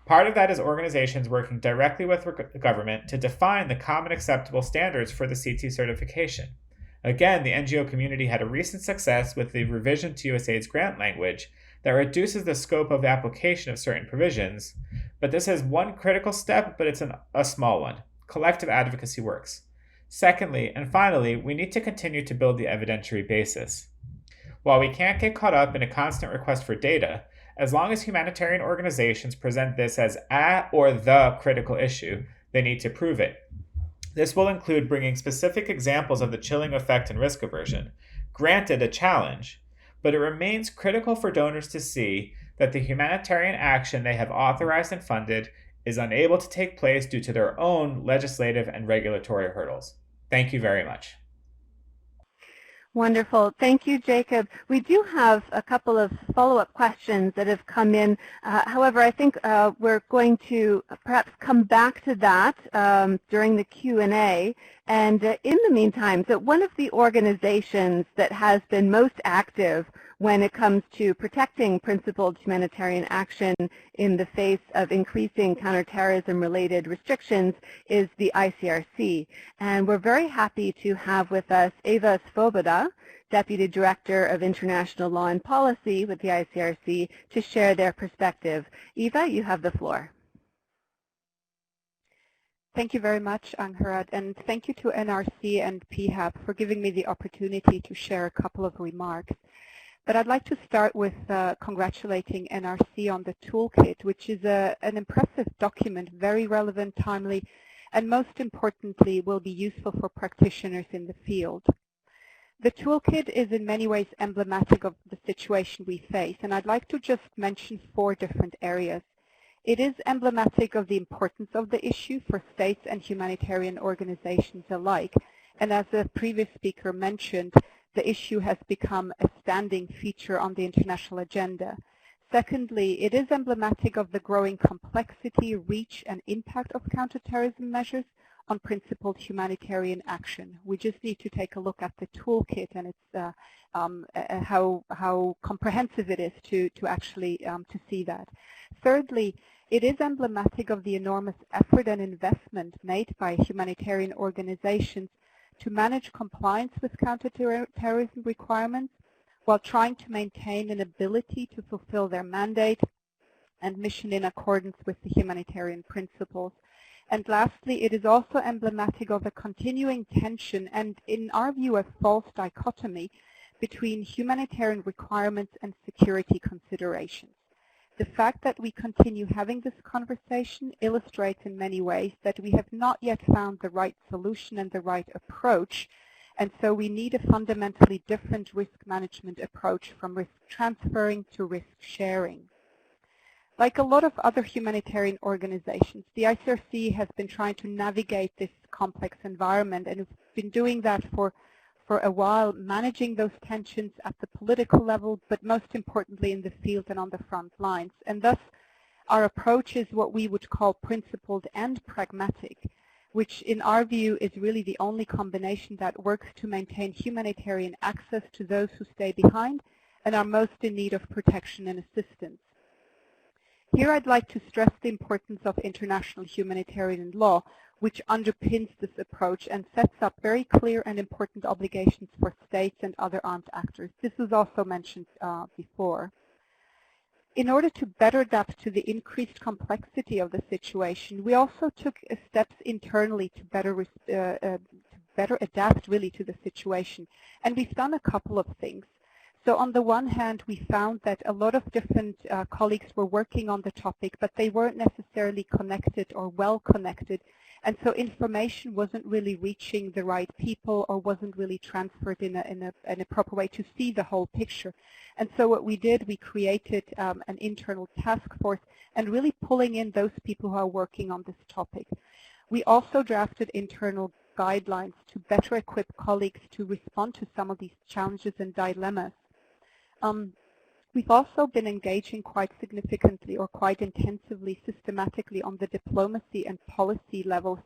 Part of that is organizations working directly with the government to define the common acceptable standards for the CT certification. Again, the NGO community had a recent success with the revision to USAID's grant language that reduces the scope of application of certain provisions, but this is one critical step, but it's a small one. Collective advocacy works. Secondly, and finally, we need to continue to build the evidentiary basis. While we can't get caught up in a constant request for data, as long as humanitarian organizations present this as a or the critical issue, they need to prove it. This will include bringing specific examples of the chilling effect and risk aversion, granted a challenge, but it remains critical for donors to see that the humanitarian action they have authorized and funded is unable to take place due to their own legislative and regulatory hurdles. Thank you very much. Wonderful. Thank you, Jacob. We do have a couple of follow-up questions that have come in. However, I think we're going to perhaps come back to that during the Q&A. And in the meantime, so one of the organizations that has been most active when it comes to protecting principled humanitarian action in the face of increasing counterterrorism-related restrictions is the ICRC. And we're very happy to have with us Eva Svoboda, Deputy Director of International Law and Policy with the ICRC, to share their perspective. Eva, you have the floor. Thank you very much, Angharad, and thank you to NRC and PHAP for giving me the opportunity to share a couple of remarks. But I'd like to start with congratulating NRC on the Toolkit, which is an impressive document, very relevant, timely, and most importantly, will be useful for practitioners in the field. The Toolkit is in many ways emblematic of the situation we face, and I'd like to just mention 4 different areas. It is emblematic of the importance of the issue for states and humanitarian organizations alike, and as the previous speaker mentioned, the issue has become a standing feature on the international agenda. Secondly, it is emblematic of the growing complexity, reach, and impact of counterterrorism measures on principled humanitarian action. We just need to take a look at the toolkit and its how comprehensive it is to actually to see that. Thirdly, it is emblematic of the enormous effort and investment made by humanitarian organizations to manage compliance with counterterrorism requirements while trying to maintain an ability to fulfill their mandate and mission in accordance with the humanitarian principles. And lastly, it is also emblematic of a continuing tension and, in our view, a false dichotomy between humanitarian requirements and security considerations. The fact that we continue having this conversation illustrates in many ways that we have not yet found the right solution and the right approach, and so we need a fundamentally different risk management approach from risk transferring to risk sharing. Like a lot of other humanitarian organizations, the ICRC has been trying to navigate this complex environment, and it's been doing that for a while, managing those tensions at the political level, but most importantly in the field and on the front lines. And thus, our approach is what we would call principled and pragmatic, which in our view is really the only combination that works to maintain humanitarian access to those who stay behind and are most in need of protection and assistance. Here I'd like to stress the importance of international humanitarian law, which underpins this approach and sets up very clear and important obligations for states and other armed actors. This was also mentioned before. In order to better adapt to the increased complexity of the situation, we also took steps internally to better adapt really to the situation. And we've done a couple of things. So on the one hand, we found that a lot of different colleagues were working on the topic, but they weren't necessarily connected or well connected. And so information wasn't really reaching the right people or wasn't really transferred in a proper way to see the whole picture. And so what we did, we created an internal task force and really pulling in those people who are working on this topic. We also drafted internal guidelines to better equip colleagues to respond to some of these challenges and dilemmas. We've also been engaging quite significantly or quite intensively, systematically on the diplomacy and policy levels,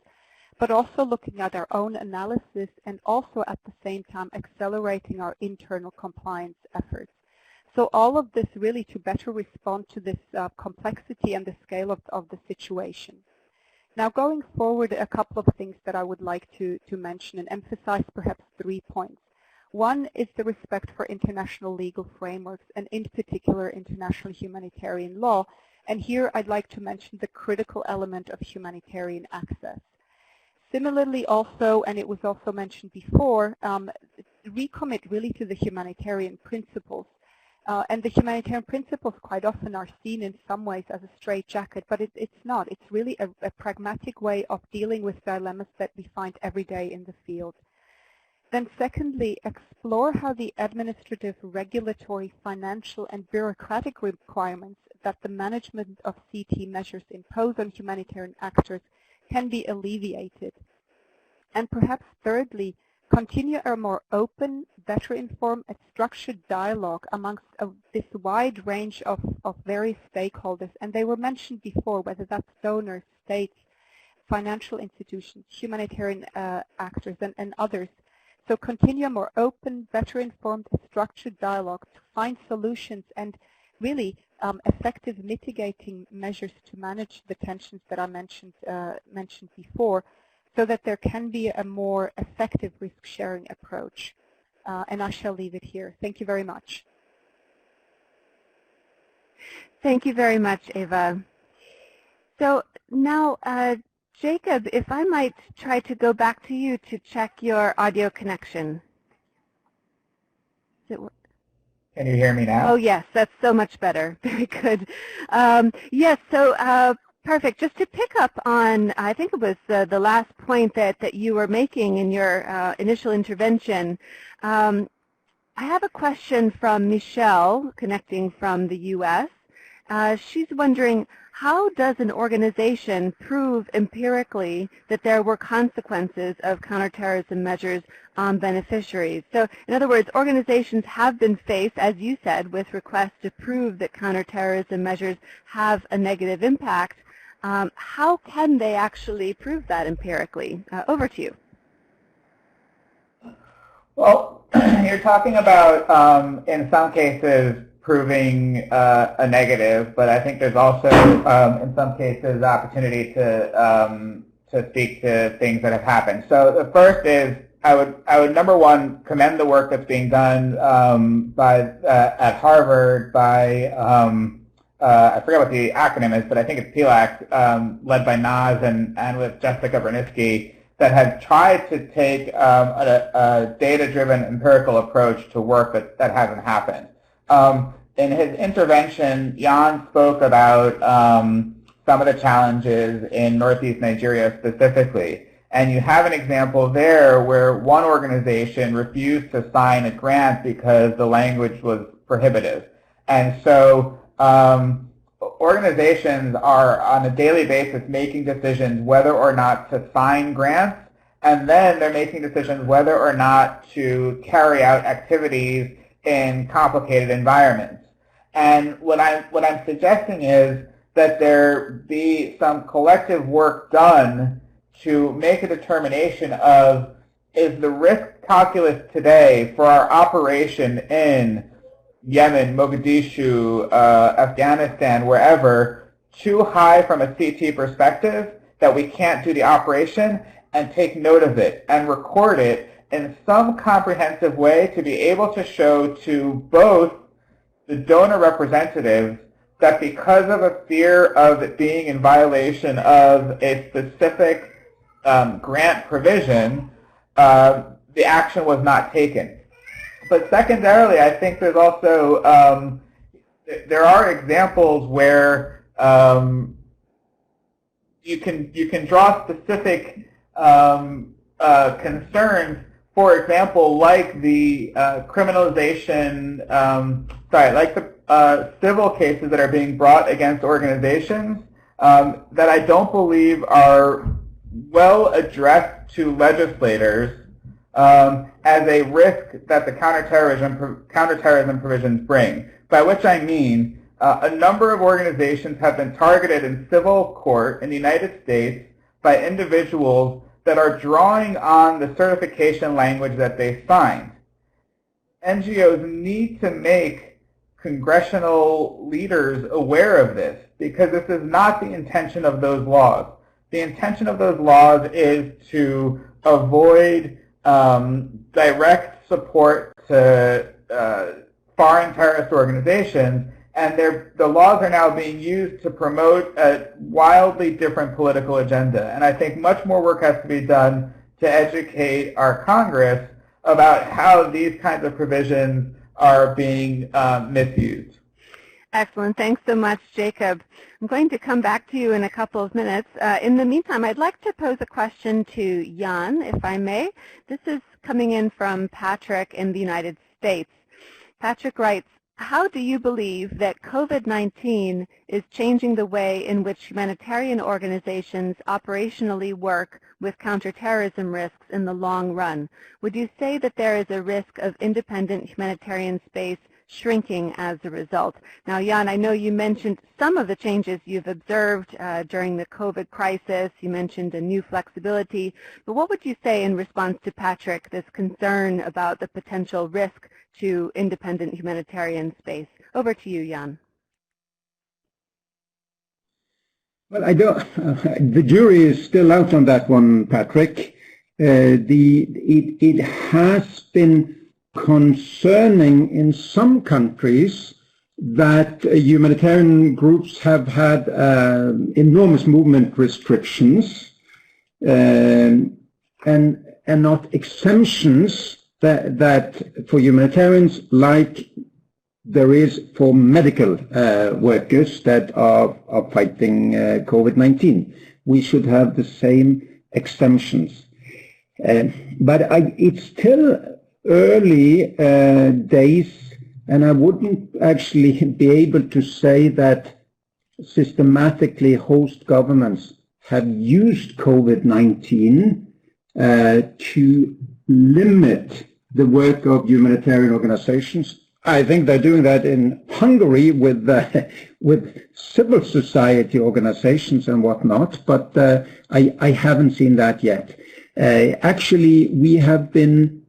but also looking at our own analysis and also at the same time accelerating our internal compliance efforts. So all of this really to better respond to this complexity and the scale of the situation. Now going forward, a couple of things that I would like to mention and emphasize perhaps 3 points. One is the respect for international legal frameworks and in particular international humanitarian law. And here I'd like to mention the critical element of humanitarian access. Similarly also, and it was also mentioned before, recommit really to the humanitarian principles. And the humanitarian principles quite often are seen in some ways as a straitjacket, but it's not. It's really a pragmatic way of dealing with dilemmas that we find every day in the field. Then secondly, explore how the administrative, regulatory, financial, and bureaucratic requirements that the management of CT measures impose on humanitarian actors can be alleviated. And perhaps thirdly, continue a more open, better informed, and structured dialogue amongst this wide range of various stakeholders. And they were mentioned before, whether that's donors, states, financial institutions, humanitarian actors, and others, So continue a more open, better informed, structured dialogue to find solutions and really effective mitigating measures to manage the tensions that I mentioned before, so that there can be a more effective risk-sharing approach. And I shall leave it here. Thank you very much. Thank you very much, Eva. So now, Jacob, if I might try to go back to you to check your audio connection. Is it work? Can you hear me now? Oh, yes, that's so much better. Very good. Yes, so perfect. Just to pick up on, I think it was the last point that you were making in your initial intervention. I have a question from Michelle, connecting from the U.S. She's wondering, how does an organization prove empirically that there were consequences of counterterrorism measures on beneficiaries? So, in other words, organizations have been faced, as you said, with requests to prove that counterterrorism measures have a negative impact. How can they actually prove that empirically? Over to you. Well, you're talking about, in some cases, proving a negative, but I think there's also, in some cases, opportunity to speak to things that have happened. So the first is, I would number one commend the work that's being done at Harvard by I forget what the acronym is, but I think it's PLAC, led by Naz and with Jessica Bernisky, that have tried to take a data-driven empirical approach to work that hasn't happened. In his intervention, Jan spoke about some of the challenges in northeast Nigeria specifically. And you have an example there where one organization refused to sign a grant because the language was prohibitive. And so organizations are on a daily basis making decisions whether or not to sign grants, and then they're making decisions whether or not to carry out activities in complicated environments. And what I'm suggesting is that there be some collective work done to make a determination of, is the risk calculus today for our operation in Yemen, Mogadishu, Afghanistan, wherever, too high from a CT perspective that we can't do the operation, and take note of it and record it in some comprehensive way to be able to show to both the donor representatives that because of a fear of it being in violation of a specific grant provision, the action was not taken. But secondarily, I think there's also, there are examples where you can draw specific concerns, for example, like the criminalization, like the civil cases that are being brought against organizations that I don't believe are well addressed to legislators as a risk that the counterterrorism provisions bring. By which I mean a number of organizations have been targeted in civil court in the United States by individuals that are drawing on the certification language that they signed. NGOs need to make congressional leaders aware of this, because this is not the intention of those laws. The intention of those laws is to avoid direct support to foreign terrorist organizations, and the laws are now being used to promote a wildly different political agenda. And I think much more work has to be done to educate our Congress about how these kinds of provisions are being misused. Excellent. Thanks so much, Jacob. I'm going to come back to you in a couple of minutes. In the meantime, I'd like to pose a question to Jan, if I may. This is coming in from Patrick in the United States. Patrick writes, how do you believe that COVID-19 is changing the way in which humanitarian organizations operationally work with counterterrorism risks in the long run? Would you say that there is a risk of independent humanitarian space shrinking as a result. Now, Jan, I know you mentioned some of the changes you've observed during the COVID crisis. You mentioned a new flexibility. But what would you say in response to Patrick, this concern about the potential risk to independent humanitarian space? Over to you, Jan. Well, I don't. The jury is still out on that one, Patrick. It has been concerning in some countries that humanitarian groups have had enormous movement restrictions and not exemptions that for humanitarians like there is for medical workers that are fighting COVID-19. We should have the same exemptions. But it's still early days, and I wouldn't actually be able to say that systematically host governments have used COVID-19 to limit the work of humanitarian organizations. I think they're doing that in Hungary with civil society organizations and whatnot, but I haven't seen that yet. Actually, we have been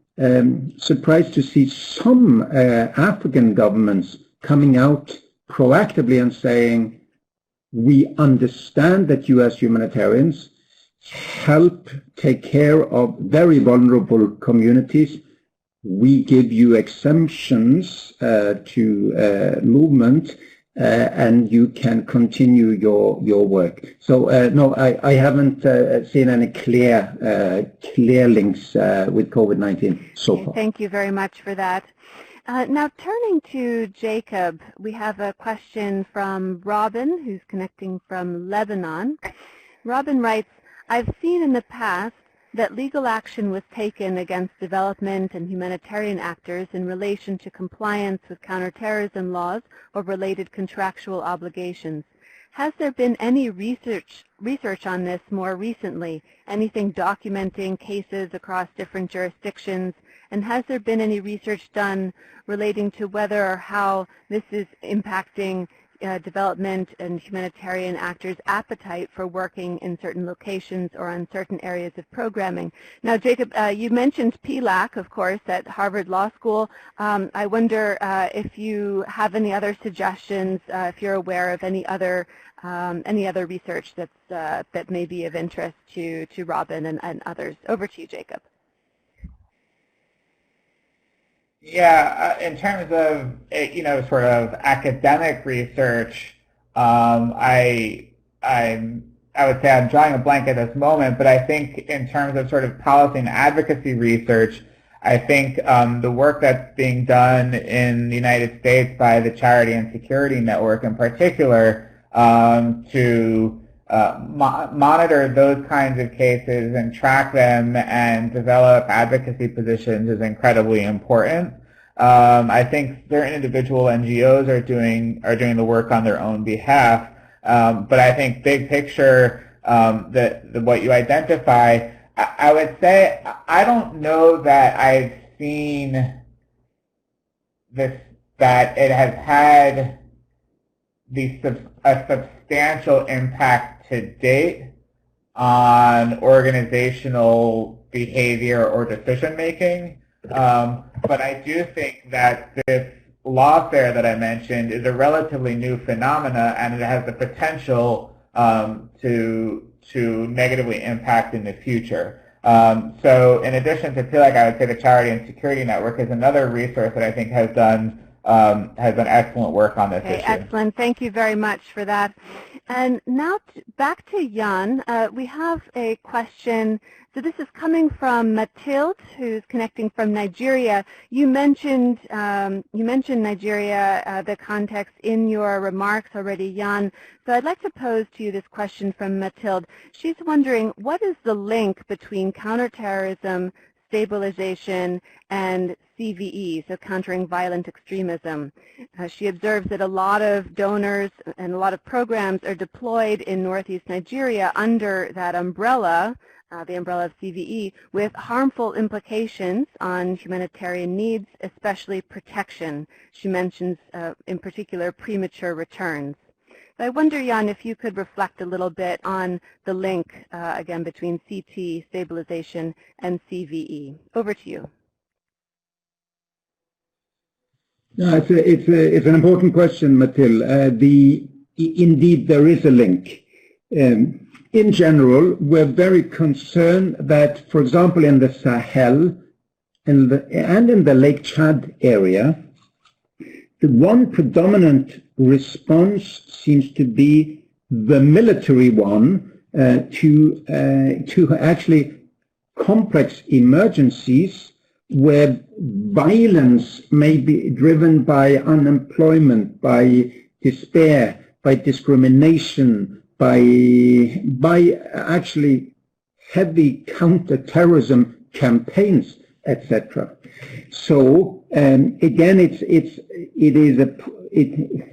surprised to see some African governments coming out proactively and saying, we understand that you as humanitarians help take care of very vulnerable communities. We give you exemptions to movement, and you can continue your work. So no, I haven't seen any clear links with COVID-19 so far. Thank you very much for that. Now turning to Jacob, we have a question from Robin, who's connecting from Lebanon. Robin writes, I've seen in the past that legal action was taken against development and humanitarian actors in relation to compliance with counterterrorism laws or related contractual obligations. Has there been any research on this more recently? Anything documenting cases across different jurisdictions? And has there been any research done relating to whether or how this is impacting development and humanitarian actors' appetite for working in certain locations or on certain areas of programming? Now, Jacob, you mentioned PLAC, of course, at Harvard Law School. I wonder if you have any other suggestions, if you're aware of any other research that may be of interest to Robin and others. Over to you, Jacob. Yeah, in terms of sort of academic research, I would say I'm drawing a blank at this moment, but I think in terms of sort of policy and advocacy research, I think the work that's being done in the United States by the Charity and Security Network in particular to monitor those kinds of cases and track them and develop advocacy positions is incredibly important. I think certain individual NGOs are doing the work on their own behalf, but I think big picture, what you identify, I would say I don't know that I've seen that it has had a substantial impact to date on organizational behavior or decision making, but I do think that this lawfare that I mentioned is a relatively new phenomena, and it has the potential to negatively impact in the future. So in addition to PLAC, I would say the Charity and Security Network is another resource that I think has done excellent work on this issue. Excellent. Thank you very much for that. And now back to Jan. We have a question. So this is coming from Mathilde, who's connecting from Nigeria. You mentioned Nigeria, the context in your remarks already, Jan. So I'd like to pose to you this question from Mathilde. She's wondering, what is the link between counterterrorism, stabilization, and CVE, so countering violent extremism? She observes that a lot of donors and a lot of programs are deployed in northeast Nigeria under that umbrella the umbrella of CVE, with harmful implications on humanitarian needs, especially protection. She mentions, in particular, premature returns. I wonder, Jan, if you could reflect a little bit on the link, again, between CT, stabilization, and CVE. Over to you. No, it's an important question, Mathilde. Indeed, there is a link. In general, we're very concerned that, for example, in the Sahel and in the Lake Chad area, the one predominant response seems to be the military one to actually complex emergencies where violence may be driven by unemployment, by despair, by discrimination, by actually heavy counterterrorism campaigns, etc. So again,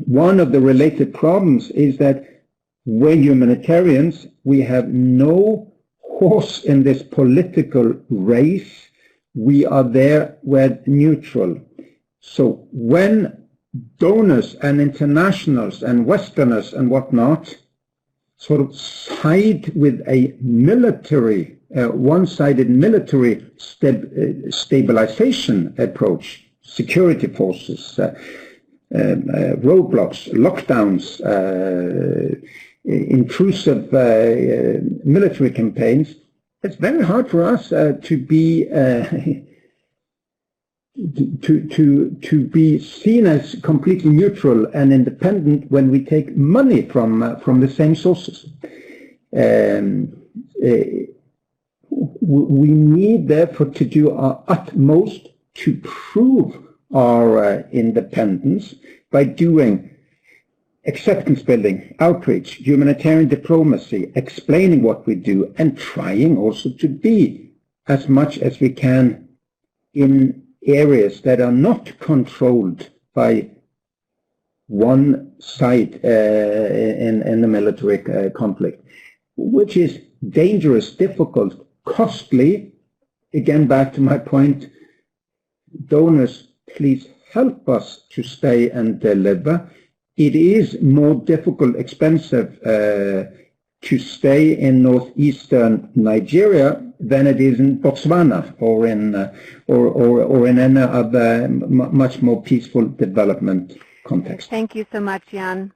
one of the related problems is that when humanitarians, we have no horse in this political race. We are there, we're neutral. So when donors and internationals and Westerners and whatnot sort of side with a military, one-sided military stabilization approach, security forces, roadblocks, lockdowns, intrusive military campaigns, it's very hard for us to be seen as completely neutral and independent when we take money from the same sources. We need therefore to do our utmost to prove our independence by doing acceptance building, outreach, humanitarian diplomacy, explaining what we do, and trying also to be as much as we can in areas that are not controlled by one side in the military conflict, which is dangerous, difficult, costly. Again, back to my point, donors, please help us to stay and deliver. It is more difficult, expensive to stay in northeastern Nigeria than it is in Botswana or in any other much more peaceful development context. Thank you so much, Jan.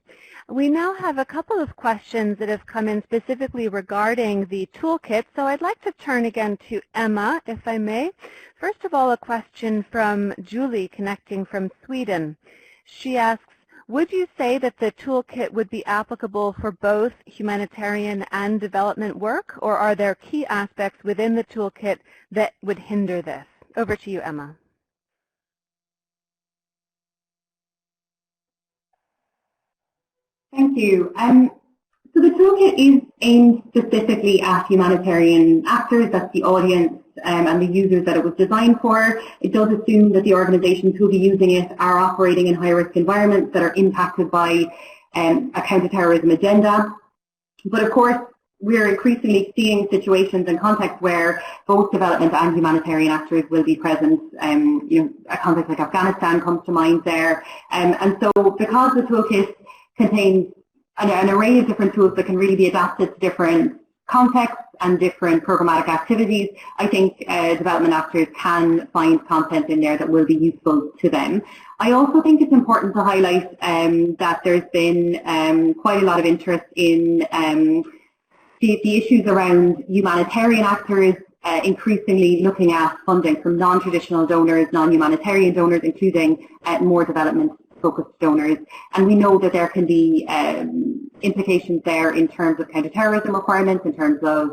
We now have a couple of questions that have come in specifically regarding the toolkit, so I'd like to turn again to Emma, if I may. First of all, a question from Julie connecting from Sweden. She asks, would you say that the toolkit would be applicable for both humanitarian and development work, or are there key aspects within the toolkit that would hinder this? Over to you, Emma. Thank you. So the toolkit is aimed specifically at humanitarian actors, that's the audience and the users that it was designed for. It does assume that the organizations who will be using it are operating in high-risk environments that are impacted by a counterterrorism agenda. But of course, we're increasingly seeing situations and contexts where both development and humanitarian actors will be present. A context like Afghanistan comes to mind there. And so because the toolkit contains an array of different tools that can really be adapted to different contexts and different programmatic activities, I think development actors can find content in there that will be useful to them. I also think it's important to highlight that there's been quite a lot of interest in the issues around humanitarian actors increasingly looking at funding from non-traditional donors, non-humanitarian donors, including more development-focused donors. And we know that there can be implications there in terms of counterterrorism requirements, in terms of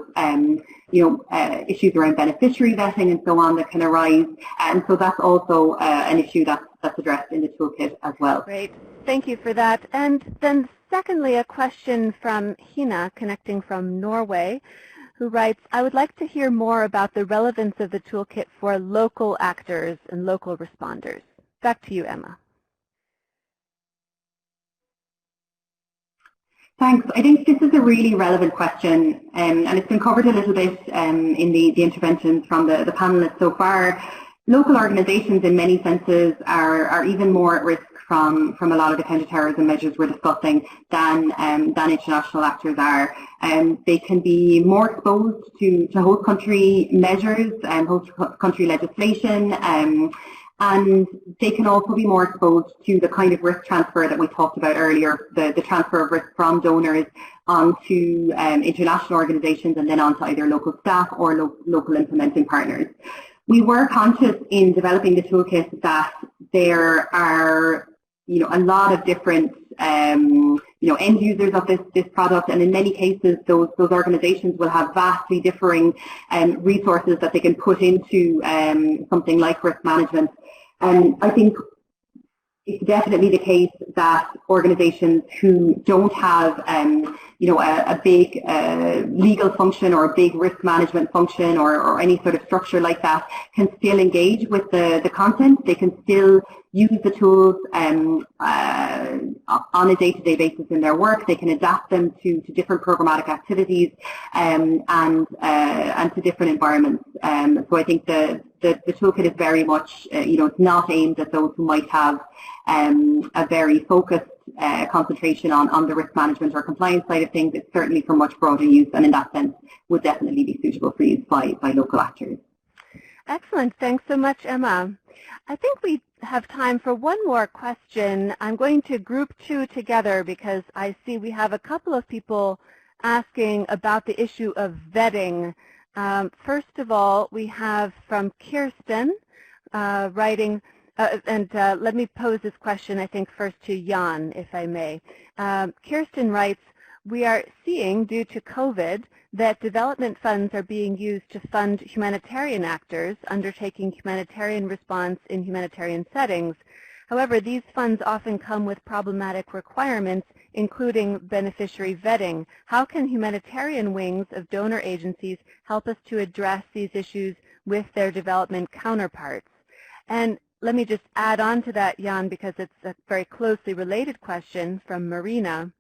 issues around beneficiary vetting and so on that can arise. And so that's also an issue that's addressed in the toolkit as well. Great. Thank you for that. And then secondly, a question from Hina, connecting from Norway, who writes, I would like to hear more about the relevance of the toolkit for local actors and local responders. Back to you, Emma. Thanks. I think this is a really relevant question, and it's been covered a little bit in the interventions from the panelists so far. Local organisations, in many senses, are even more at risk from a lot of the counter-terrorism measures we're discussing than international actors are. They can be more exposed to host country measures and host country legislation, and they can also be more exposed to the kind of risk transfer that we talked about earlier, the transfer of risk from donors onto international organisations and then onto either local staff or local implementing partners. We were conscious in developing the toolkit that there are, a lot of different, end users of this product, and in many cases, those organisations will have vastly differing resources that they can put into something like risk management. And I think it's definitely the case that organisations who don't have, a big legal function or a big risk management function or any sort of structure like that can still engage with the content. They can still use the tools on a day-to-day basis in their work. They can adapt them to different programmatic activities and to different environments. So I think the toolkit is very much, it's not aimed at those who might have a very focused concentration on the risk management or compliance side of things. It's certainly for much broader use, and in that sense would definitely be suitable for use by local actors. Excellent. Thanks so much, Emma. I think we have time for one more question. I'm going to group two together because I see we have a couple of people asking about the issue of vetting. First of all, we have from Kirsten writing, let me pose this question, I think, first to Jan, if I may. Kirsten writes, we are seeing, due to COVID, that development funds are being used to fund humanitarian actors undertaking humanitarian response in humanitarian settings. However, these funds often come with problematic requirements, including beneficiary vetting. How can humanitarian wings of donor agencies help us to address these issues with their development counterparts? And let me just add on to that, Jan, because it's a very closely related question from Marina,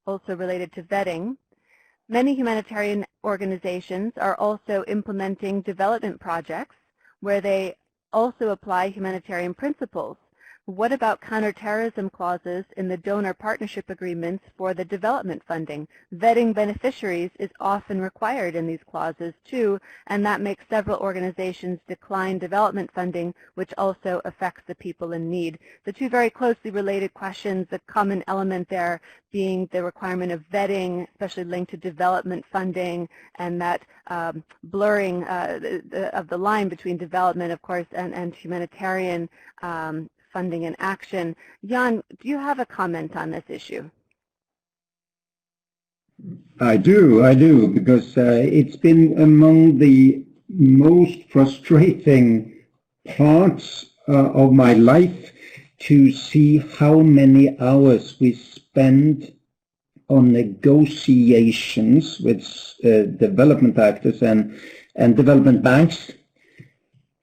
also related to vetting. Many humanitarian organizations are also implementing development projects where they also apply humanitarian principles. What about counterterrorism clauses in the donor partnership agreements for the development funding? Vetting beneficiaries is often required in these clauses too, and that makes several organizations decline development funding, which also affects the people in need. The two very closely related questions, the common element there being the requirement of vetting, especially linked to development funding, and that blurring of the line between development, of course, and humanitarian funding and action. Jan, do you have a comment on this issue? I do, because it's been among the most frustrating parts of my life to see how many hours we spend on negotiations with development actors and development banks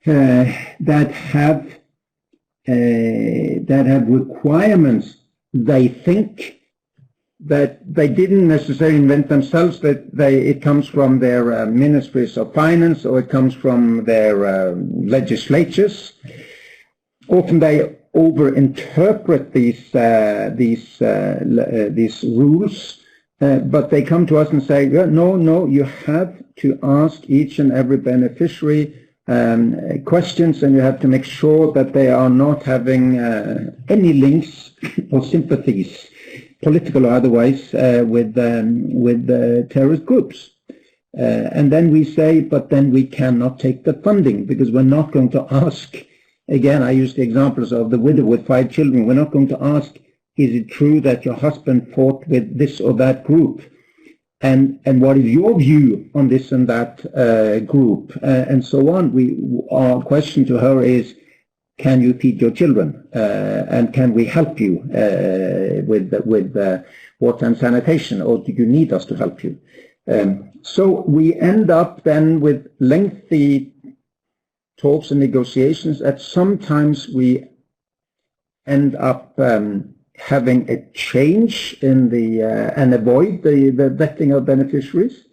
that have requirements they think that they didn't necessarily invent themselves, but it comes from their ministries of finance, or it comes from their legislatures. Often they overinterpret these rules, but they come to us and say, no, you have to ask each and every beneficiary questions, and you have to make sure that they are not having any links or sympathies, political or otherwise, with terrorist groups. And then we say, but then we cannot take the funding, because we're not going to ask, again, I use the examples of the widow with 5 children, we're not going to ask, is it true that your husband fought with this or that group? And what is your view on this and that group, and so on. Our question to her is, can you feed your children, and can we help you with water and sanitation, or do you need us to help you? So we end up then with lengthy talks and negotiations that sometimes we end up having a change in the and avoid the vetting of beneficiaries,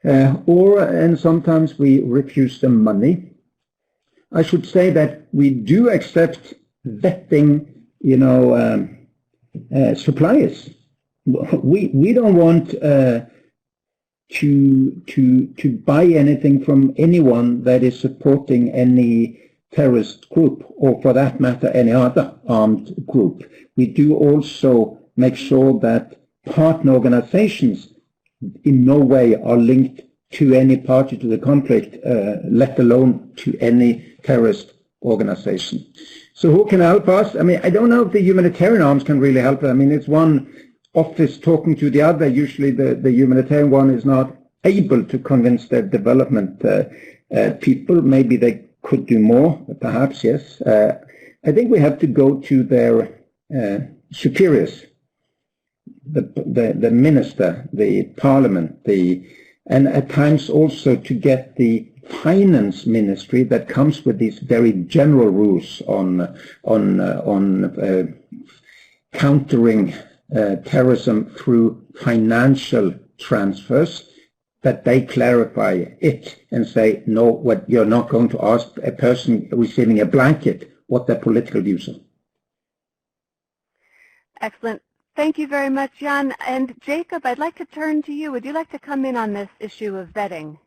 and sometimes we refuse them money. I should say that we do accept vetting, suppliers. We don't want to buy anything from anyone that is supporting any terrorist group, or for that matter any other armed group. We do also make sure that partner organizations in no way are linked to any party to the conflict, let alone to any terrorist organization. So who can help us? I mean, I don't know if the humanitarian arms can really help. I mean, it's one office talking to the other. Usually the humanitarian one is not able to convince their development people. Maybe they could do more, perhaps, yes. I think we have to go to their superiors, the minister, the parliament, and at times also to get the finance ministry that comes with these very general rules on countering terrorism through financial transfers, that they clarify it and say, no, what you're not going to ask a person receiving a blanket what their political views are. Excellent. Thank you very much, Jan. And Jacob, I'd like to turn to you. Would you like to come in on this issue of vetting?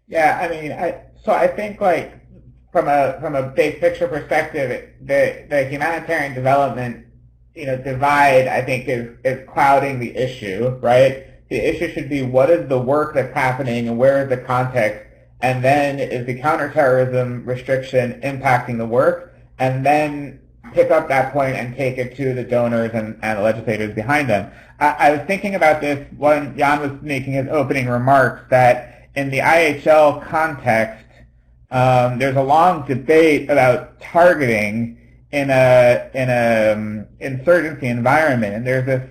Yeah, I mean, I think like from a big picture perspective, the humanitarian development divide, I think, is clouding the issue, right? The issue should be what is the work that's happening and where is the context, and then is the counterterrorism restriction impacting the work, and then pick up that point and take it to the donors and the legislators behind them. I was thinking about this when Jan was making his opening remarks, that in the IHL context, there's a long debate about targeting in a insurgency environment, and there's this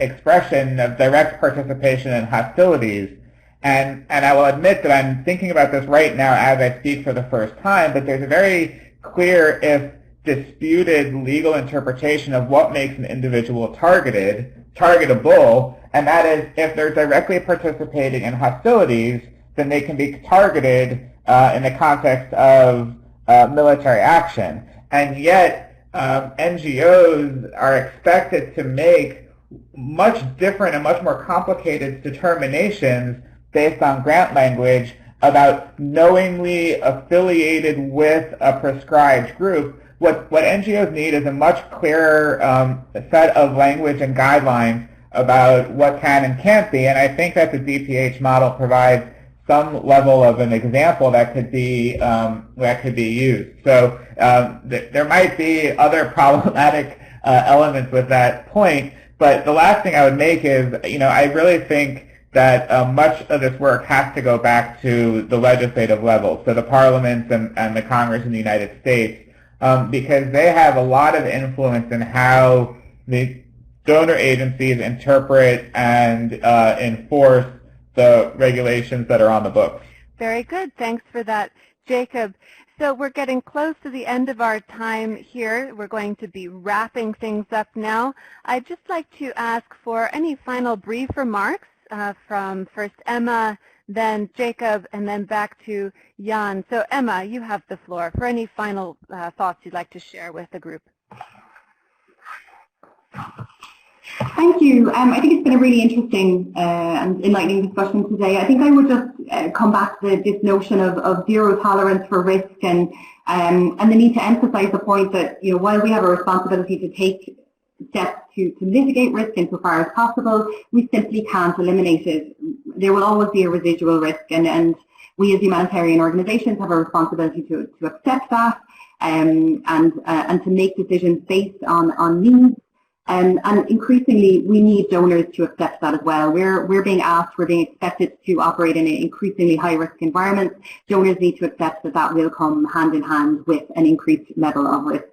expression of direct participation in hostilities, and I will admit that I'm thinking about this right now as I speak for the first time, but there's a very clear, if disputed, legal interpretation of what makes an individual targetable, and that is if they're directly participating in hostilities, then they can be targeted in the context of military action. And yet, NGOs are expected to make much different and much more complicated determinations based on grant language about knowingly affiliated with a prescribed group. What NGOs need is a much clearer set of language and guidelines about what can and can't be, and I think that the DPH model provides some level of an example that could be used. So there might be other problematic elements with that point, but the last thing I would make is, I really think that much of this work has to go back to the legislative level, so the parliaments and the Congress in the United States, because they have a lot of influence in how the donor agencies interpret and enforce the regulations that are on the books. Very good. Thanks for that, Jacob. So we're getting close to the end of our time here. We're going to be wrapping things up now. I'd just like to ask for any final brief remarks from first Emma, then Jacob, and then back to Jan. So Emma, you have the floor for any final thoughts you'd like to share with the group. Thank you. I think it's been a really interesting and enlightening discussion today. I think I would just come back to this notion of zero tolerance for risk and the need to emphasize the point that, while we have a responsibility to take steps to mitigate risk insofar as possible, we simply can't eliminate it. There will always be a residual risk, and we as humanitarian organizations have a responsibility to accept that and to make decisions based on needs. And increasingly, we need donors to accept that as well. We're being asked, we're being expected to operate in an increasingly high-risk environment. Donors need to accept that will come hand in hand with an increased level of risk.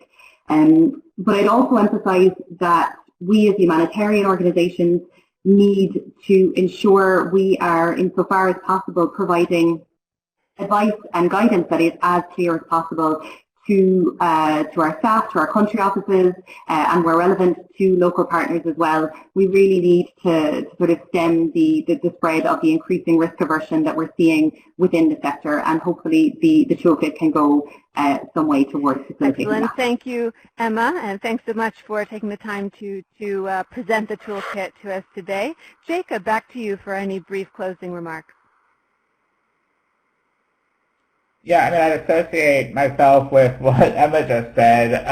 But I'd also emphasize that we as humanitarian organizations need to ensure we are, insofar as possible, providing advice and guidance that is as clear as possible to our staff, to our country offices, and where relevant to local partners as well. We really need to sort of stem the spread of the increasing risk aversion that we're seeing within the sector, and hopefully the toolkit can go some way towards facilitating that. Excellent. Thank you, Emma, and thanks so much for taking the time to present the toolkit to us today. Jacob, back to you for any brief closing remarks. Yeah, I mean, I'd associate myself with what Emma just said.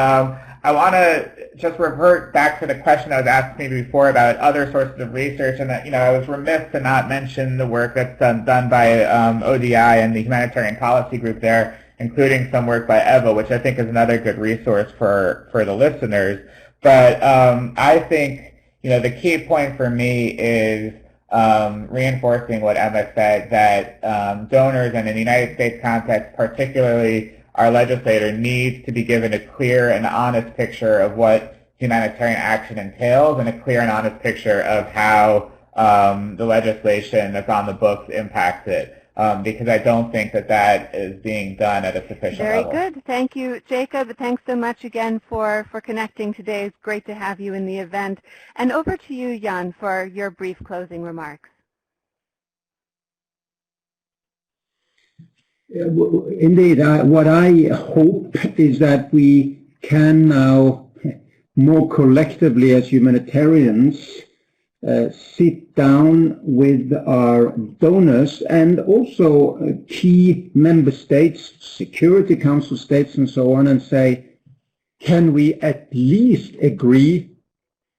I want to just revert back to the question that was asked me before about other sources of research, and that, you know, I was remiss to not mention the work that's done by ODI and the Humanitarian Policy Group there, including some work by Eva, which I think is another good resource for the listeners. But I think, you know, the key point for me is reinforcing what Emma said, that donors, and in the United States context particularly our legislator, needs to be given a clear and honest picture of what humanitarian action entails, and a clear and honest picture of how the legislation that's on the books impacts it. Because I don't think that is being done at a sufficient level. Very good. Thank you, Jacob. Thanks so much again for connecting today. It's great to have you in the event. And over to you, Jan, for your brief closing remarks. Indeed, what I hope is that we can now more collectively as humanitarians sit down with our donors and also key member states, Security Council states and so on, and say, can we at least agree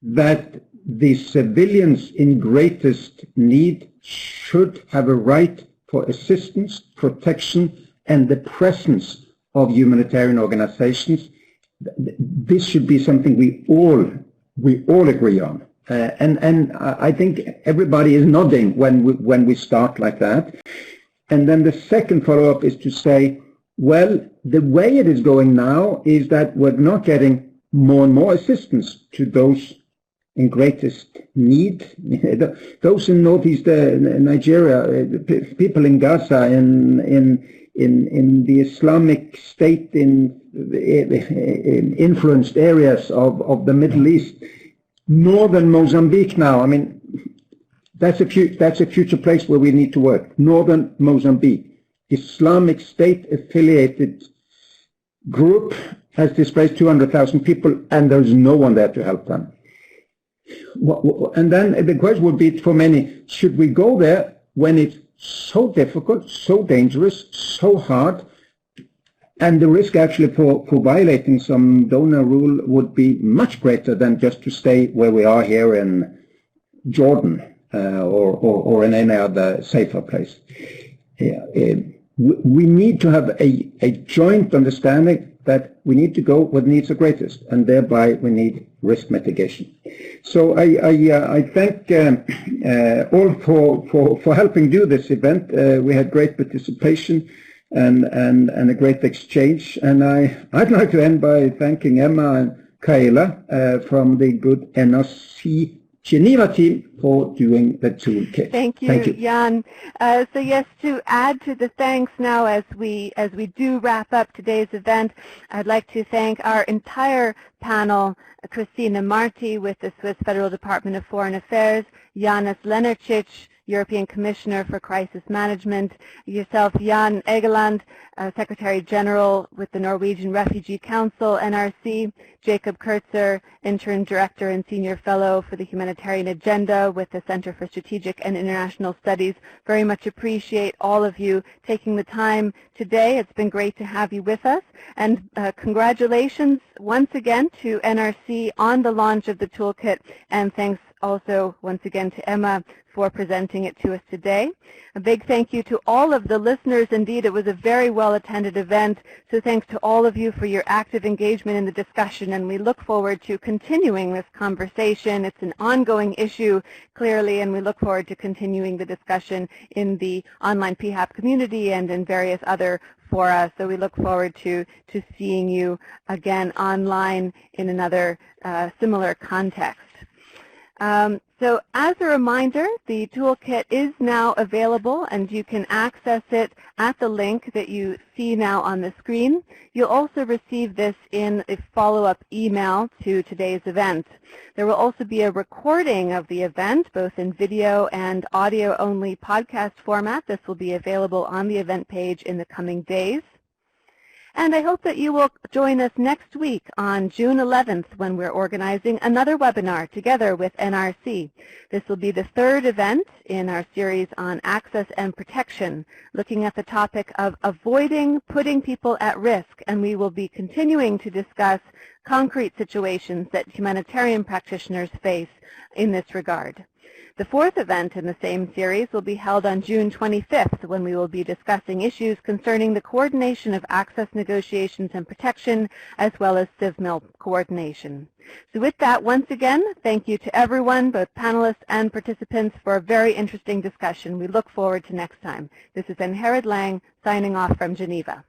that the civilians in greatest need should have a right for assistance, protection, and the presence of humanitarian organizations? This should be something we all agree on. And I think everybody is nodding when we start like that. And then the second follow-up is to say, well, the way it is going now is that we're not getting more and more assistance to those in greatest need. Those in northeast Nigeria, people in Gaza, in the Islamic State, in influenced areas of the Middle East. Northern Mozambique now, I mean, that's a future place where we need to work. Northern Mozambique, Islamic State affiliated group has displaced 200,000 people, and there's no one there to help them. And then the question would be for many, should we go there when it's so difficult, so dangerous, so hard, and the risk actually for violating some donor rule would be much greater than just to stay where we are here in Jordan or in any other safer place. We need to have a joint understanding that we need to go where the needs are greatest, and thereby we need risk mitigation. So I thank all for helping do this event. We had great participation and a great exchange. And I'd like to end by thanking Emma and Kaela from the good NRC Geneva team for doing the toolkit. Thank you, Jan. So yes, to add to the thanks now as we do wrap up today's event, I'd like to thank our entire panel, Christina Marti with the Swiss Federal Department of Foreign Affairs, Janis Lenarcic, European Commissioner for Crisis Management, yourself, Jan Egeland, Secretary General with the Norwegian Refugee Council, NRC, Jacob Kurtzer, Interim Director and Senior Fellow for the Humanitarian Agenda with the Center for Strategic and International Studies. Very much appreciate all of you taking the time today. It's been great to have you with us. And congratulations once again to NRC on the launch of the toolkit, and thanks also once again to Emma for presenting it to us today. A big thank you to all of the listeners. Indeed, it was a very well-attended event, so thanks to all of you for your active engagement in the discussion, and we look forward to continuing this conversation. It's an ongoing issue, clearly, and we look forward to continuing the discussion in the online PHAP community and in various other fora. So we look forward to seeing you again online in another similar context. So as a reminder, the toolkit is now available and you can access it at the link that you see now on the screen. You'll also receive this in a follow-up email to today's event. There will also be a recording of the event, both in video and audio-only podcast format. This will be available on the event page in the coming days. And I hope that you will join us next week on June 11th when we're organizing another webinar together with NRC. This will be the third event in our series on access and protection, looking at the topic of avoiding putting people at risk, and we will be continuing to discuss concrete situations that humanitarian practitioners face in this regard. The fourth event in the same series will be held on June 25th when we will be discussing issues concerning the coordination of access negotiations and protection as well as CivMil coordination. So with that, once again, thank you to everyone, both panelists and participants, for a very interesting discussion. We look forward to next time. This is Ann Herod Lang signing off from Geneva.